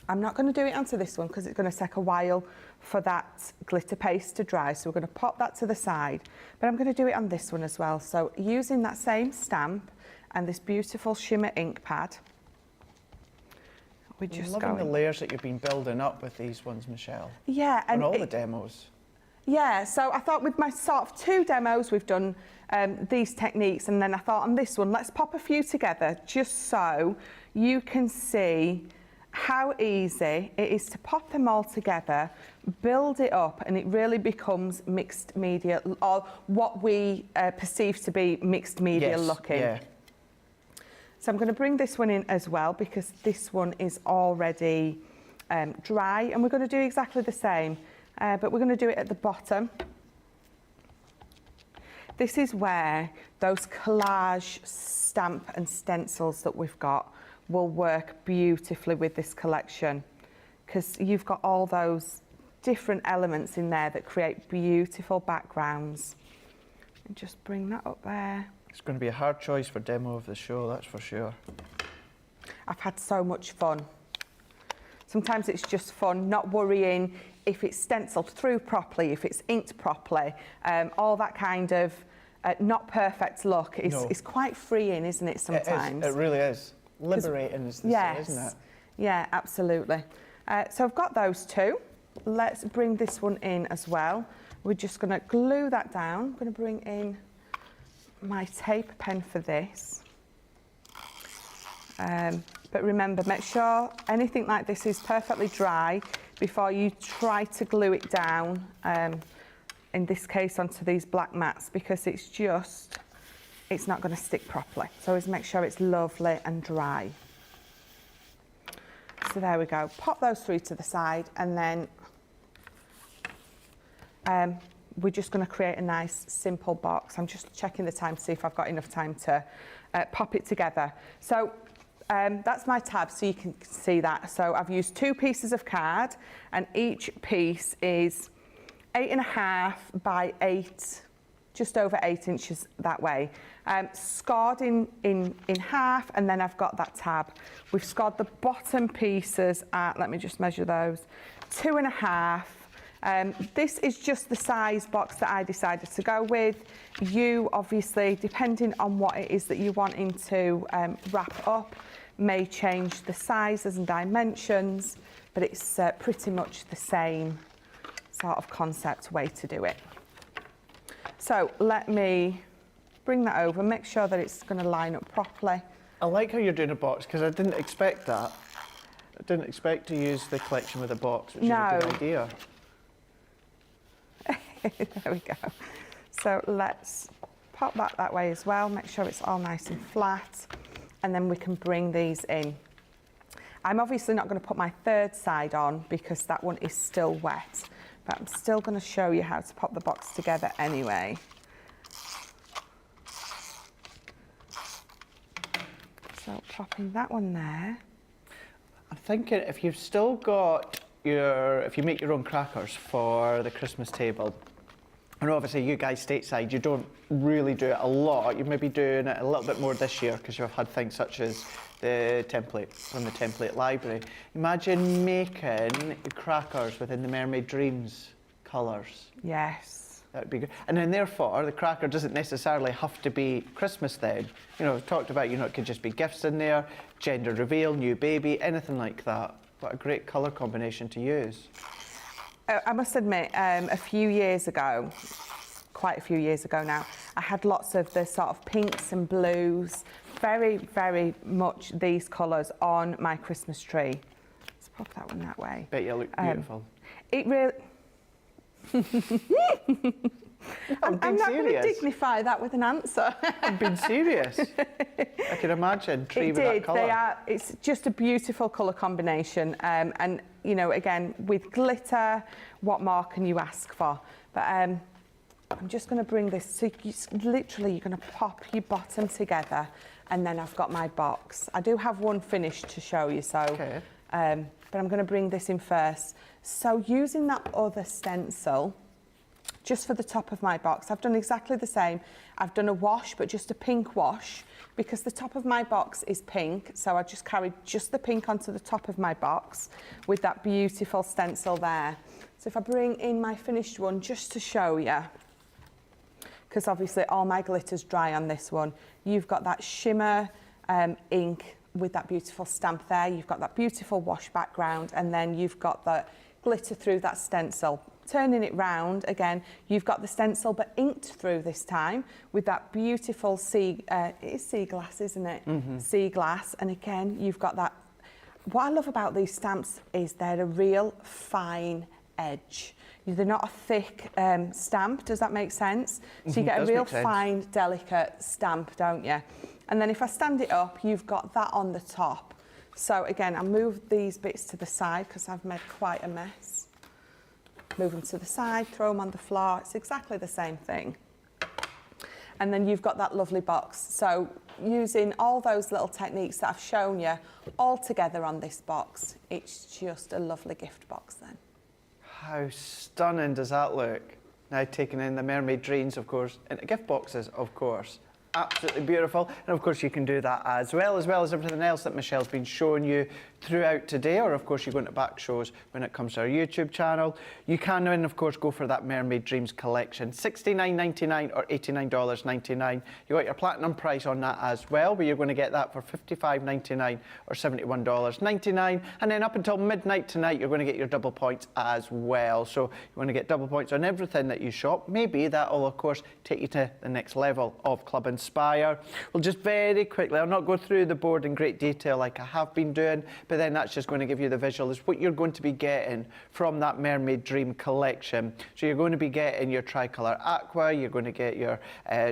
S2: I'm not going to do it onto this one because it's going to take a while for that glitter paste to dry. So we're going to pop that to the side. But I'm going to do it on this one as well. So using that same stamp and this beautiful shimmer ink pad, we're just
S1: loving the layers that you've been building up with these ones, Michelle.
S2: Yeah,
S1: and all the demos.
S2: Yeah, so I thought with my sort of 2 demos, we've done these techniques, and then I thought on this one, let's pop a few together just so you can see how easy it is to pop them all together, build it up, and it really becomes mixed media, or what we perceive to be mixed media looking. Yeah. So I'm going to bring this one in as well because this one is already dry, and we're going to do exactly the same, but we're going to do it at the bottom. This is where those collage stamp and stencils that we've got will work beautifully with this collection because you've got all those different elements in there that create beautiful backgrounds. And just bring that up there.
S1: It's going to be a hard choice for demo of the show, that's for sure.
S2: I've had so much fun. Sometimes it's just fun, not worrying if it's stenciled through properly, if it's inked properly, all that kind of not perfect look is quite freeing, isn't it, sometimes?
S1: It really is. Liberating is the thing, isn't it?
S2: Yeah, absolutely. So I've got those 2. Let's bring this one in as well. We're just going to glue that down. I'm going to bring in my tape pen for this. But remember, make sure anything like this is perfectly dry before you try to glue it down, in this case onto these black mats, because it's not going to stick properly. So always make sure it's lovely and dry. So there we go. Pop those 3 to the side, and then we're just going to create a nice simple box. I'm just checking the time to see if I've got enough time to pop it together. So that's my tab, so you can see that. So I've used 2 pieces of card, and each piece is 8.5 by 8 just over 8 inches that way. Scored in half, and then I've got that tab. We've scored the bottom pieces at, let me just measure those, 2.5. This is just the size box that I decided to go with. You obviously, depending on what it is that you're wanting to wrap up, may change the sizes and dimensions, but it's pretty much the same sort of concept way to do it. So let me bring that over, make sure that it's going to line up properly.
S1: I like how you're doing a box, because I didn't expect that. I didn't expect to use the collection with a box, which is a good idea.
S2: There we go. So let's pop that way as well, make sure it's all nice and flat, and then we can bring these in. I'm obviously not going to put my third side on because that one is still wet, but I'm still going to show you how to pop the box together anyway. So popping that one there.
S1: I'm thinking if you've still got if you make your own crackers for the Christmas table, and obviously you guys stateside, you don't really do it a lot. You may be doing it a little bit more this year because you've had things such as the template from the template library. Imagine making crackers within the Mermaid Dreams colours.
S2: Yes.
S1: That would be good. And then therefore, the cracker doesn't necessarily have to be Christmas then. You know, we've talked about, you know, it could just be gifts in there, gender reveal, new baby, anything like that. What a great colour combination to use.
S2: I must admit, a few years ago, quite a few years ago now, I had lots of the sort of pinks and blues, very, very much these colours on my Christmas tree. Let's pop that one that way.
S1: Bet you look beautiful.
S2: It really... I'm not going to dignify that with an answer.
S1: I'm being serious. I can imagine tree with that colour.
S2: It's just a beautiful colour combination. And, you know, again, with glitter, what more can you ask for? But I'm just going to bring this, so literally you're going to pop your bottom together, and then I've got my box. I do have one finished to show you, so,
S1: okay.
S2: But I'm going to bring this in first. So using that other stencil, just for the top of my box, I've done exactly the same. I've done a wash, but just a pink wash, because the top of my box is pink, so I just carried just the pink onto the top of my box with that beautiful stencil there. So if I bring in my finished one just to show you, because obviously all my glitter's dry on this one, you've got that shimmer ink with that beautiful stamp there, you've got that beautiful wash background, and then you've got the glitter through that stencil. Turning it round again, you've got the stencil but inked through this time with that beautiful it is sea glass, isn't it? Mm-hmm. Sea glass. And again, you've got that. What I love about these stamps is they're a real fine edge. They're not a thick stamp, does that make sense? So you get a real fine, delicate stamp, don't you? And then if I stand it up, you've got that on the top. So again, I'll move these bits to the side because I've made quite a mess. Move them to the side, throw them on the floor. It's exactly the same thing. And then you've got that lovely box. So using all those little techniques that I've shown you all together on this box, it's just a lovely gift box then.
S1: How stunning does that look? Now taking in the Mermaid Dreams, of course, into gift boxes, of course. Absolutely beautiful. And of course you can do that as well as everything else that Michelle's been showing you throughout today, or of course you're going to back shows when it comes to our YouTube channel. You can then of course go for that Mermaid Dreams collection, $69.99 or $89.99. You got your platinum price on that as well, where you're going to get that for $55.99 or $71.99, and then up until midnight tonight you're going to get your double points as well. So you want to get double points on everything that you shop. Maybe that will of course take you to the next level of Club Inspire. We'll just very quickly, I'll not go through the board in great detail like I have been doing, but then that's just going to give you the visual is what you're going to be getting from that Mermaid Dream collection. So you're going to be getting your Tricolour Aqua, you're going to get your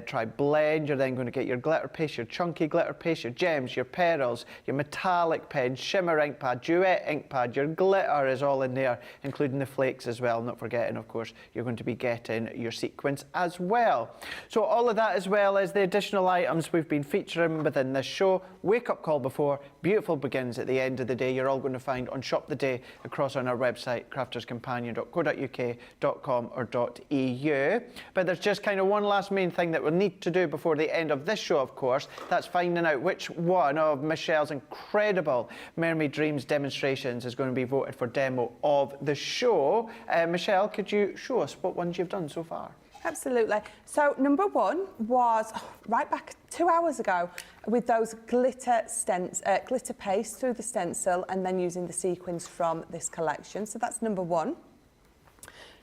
S1: Tri-Blend, you're then going to get your glitter paste, your chunky glitter paste, your gems, your pearls, your metallic pen, shimmer ink pad, duet ink pad, your glitter is all in there, including the flakes as well. Not forgetting, of course, you're going to be getting your sequins as well. So all of that, as well as the additional additional items we've been featuring within this show. Wake Up Call before, Beautiful Begins at the end of the day. You're all going to find on Shop the Day across on our website, crafterscompanion.co.uk.com or .eu. But there's just kind of one last main thing that we'll need to do before the end of this show, of course. That's finding out which one of Michelle's incredible Mermaid Dreams demonstrations is going to be voted for demo of the show. Michelle, could you show us what ones you've done so far?
S2: Absolutely. So number one was right back 2 hours ago with those glitter paste through the stencil and then using the sequins from this collection. So that's number one.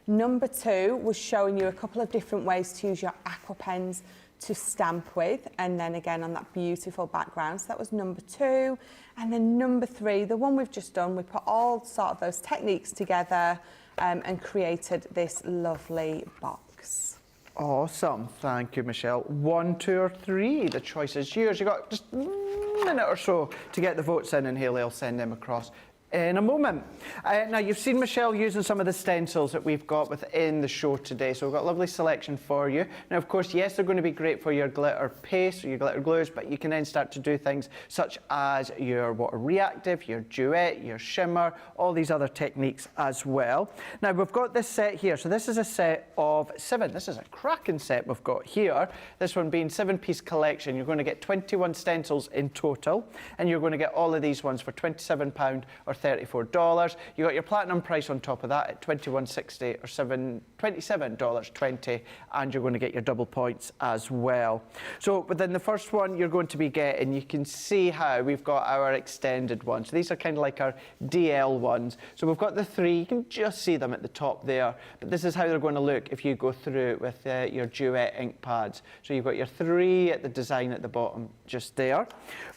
S2: Number two was showing you a couple of different ways to use your aqua pens to stamp with, and then again on that beautiful background. So that was number two. And then number three, the one we've just done, we put all sort of those techniques together and created this lovely box.
S1: Awesome. Thank you, Michelle. 1, 2 or 3. The choice is yours. You've got just a minute or so to get the votes in, and Hayley will send them across in a moment. Now, you've seen Michelle using some of the stencils that we've got within the show today, so we've got a lovely selection for you. Now, of course, yes, they're going to be great for your glitter paste or your glitter glues, but you can then start to do things such as your water reactive, your duet, your shimmer, all these other techniques as well. Now, we've got this set here. So this is a set of 7. This is a cracking set we've got here. This one being 7-piece collection. You're going to get 21 stencils in total, and you're going to get all of these ones for £27 or $34. You got your platinum price on top of that at $21.60 or $27.20, and you're going to get your double points as well. So within the first one you're going to be getting, you can see how we've got our extended ones. So these are kind of like our DL ones. So we've got the 3, you can just see them at the top there, but this is how they're going to look if you go through with your duet ink pads. So you've got your 3 at the design at the bottom just there.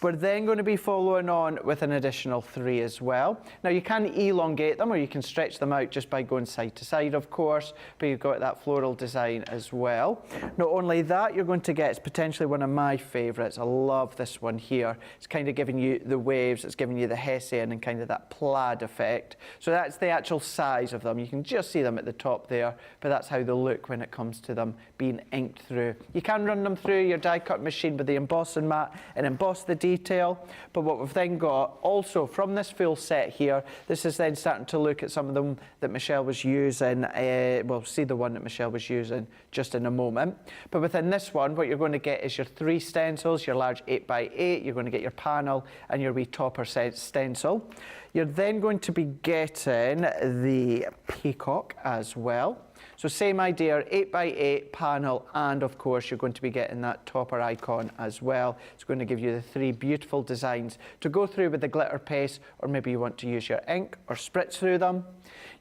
S1: We're then going to be following on with an additional 3 as well. Now you can elongate them or you can stretch them out just by going side to side, of course, but you've got that floral design as well. Not only that, you're going to get, it's potentially one of my favourites. I love this one here. It's kind of giving you the waves, it's giving you the Hessian and kind of that plaid effect. So that's the actual size of them. You can just see them at the top there, but that's how they look when it comes to them being inked through. You can run them through your die cut machine with the embossing mat and emboss the detail, but what we've then got also from this full set here, this is then starting to look at some of them that Michelle was using. We'll see the one that Michelle was using just in a moment. But within this one, what you're going to get is your 3 stencils, your large 8x8, you're going to get your panel and your wee topper stencil. You're then going to be getting the peacock as well. So same idea, 8x8 panel, and of course you're going to be getting that topper icon as well. It's going to give you the 3 beautiful designs to go through with the glitter paste, or maybe you want to use your ink or spritz through them.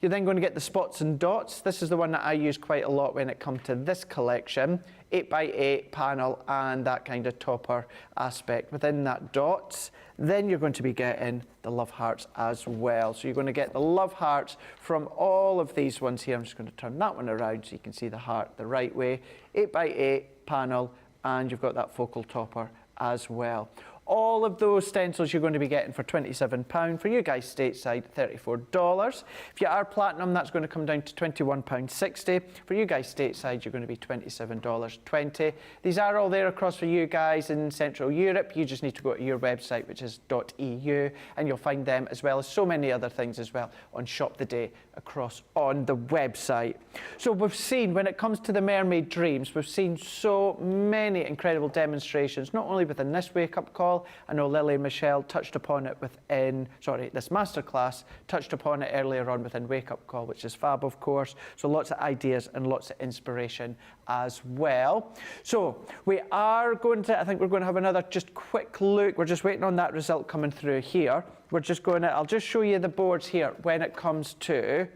S1: You're then going to get the spots and dots. This is the one that I use quite a lot when it comes to this collection. 8x8 panel and that kind of topper aspect within that dots. Then you're going to be getting the love hearts as well. So you're going to get the love hearts from all of these ones here. I'm just going to turn that one around so you can see the heart the right way. 8x8 panel, and you've got that focal topper as well. All of those stencils you're going to be getting for £27. For you guys stateside, $34. If you are platinum, that's going to come down to £21.60. For you guys stateside, you're going to be $27.20. These are all there across for you guys in Central Europe. You just need to go to your website, which is .eu, and you'll find them as well as so many other things as well on Shop the Day across on the website. So we've seen, when it comes to the Mermaid Dreams, we've seen so many incredible demonstrations, not only within this wake-up call. I know Lily and Michelle touched upon it within, this masterclass, touched upon it earlier on within Wake Up Call, which is fab, of course. So lots of ideas and lots of inspiration as well. So we are going to, I think we're going to have another just quick look. We're just waiting on that result coming through here. We're just going to, I'll just show you the boards here when it comes to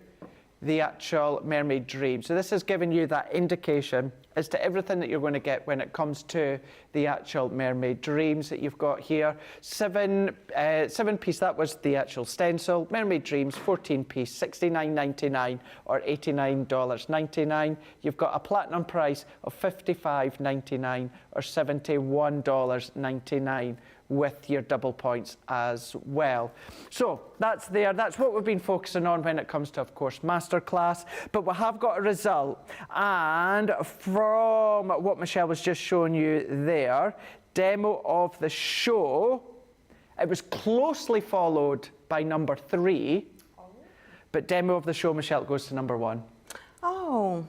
S1: the actual Mermaid Dream. So this is giving you that indication as to everything that you're going to get when it comes to the actual Mermaid Dreams that you've got here. 7-piece, that was the actual stencil. Mermaid Dreams, 14-piece, $69.99 or $89.99. You've got a platinum price of $55.99 or $71.99. with your double points as well. So that's there. That's what we've been focusing on when it comes to, of course, masterclass. But we have got a result, and from from what Michelle was just showing you there, demo of the show, it was closely followed by number 3, but demo of the show, Michelle, goes to number 1.
S2: Oh,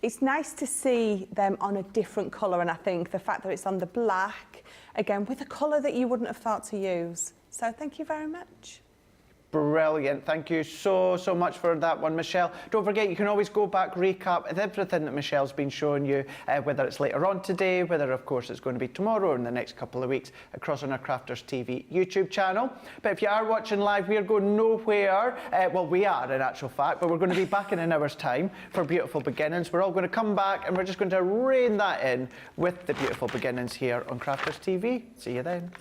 S2: it's nice to see them on a different colour, and I think the fact that it's on the black, again, with a colour that you wouldn't have thought to use. So thank you very much.
S1: Brilliant. Thank you so much for that one, Michelle. Don't forget, you can always go back, recap everything that Michelle's been showing you, whether it's later on today, whether, of course, it's going to be tomorrow or in the next couple of weeks across on our Crafters TV YouTube channel. But if you are watching live, we are going nowhere. Well, we are, in actual fact, but we're going to be back in an hour's time for Beautiful Beginnings. We're all going to come back and we're just going to rein that in with the Beautiful Beginnings here on Crafters TV. See you then.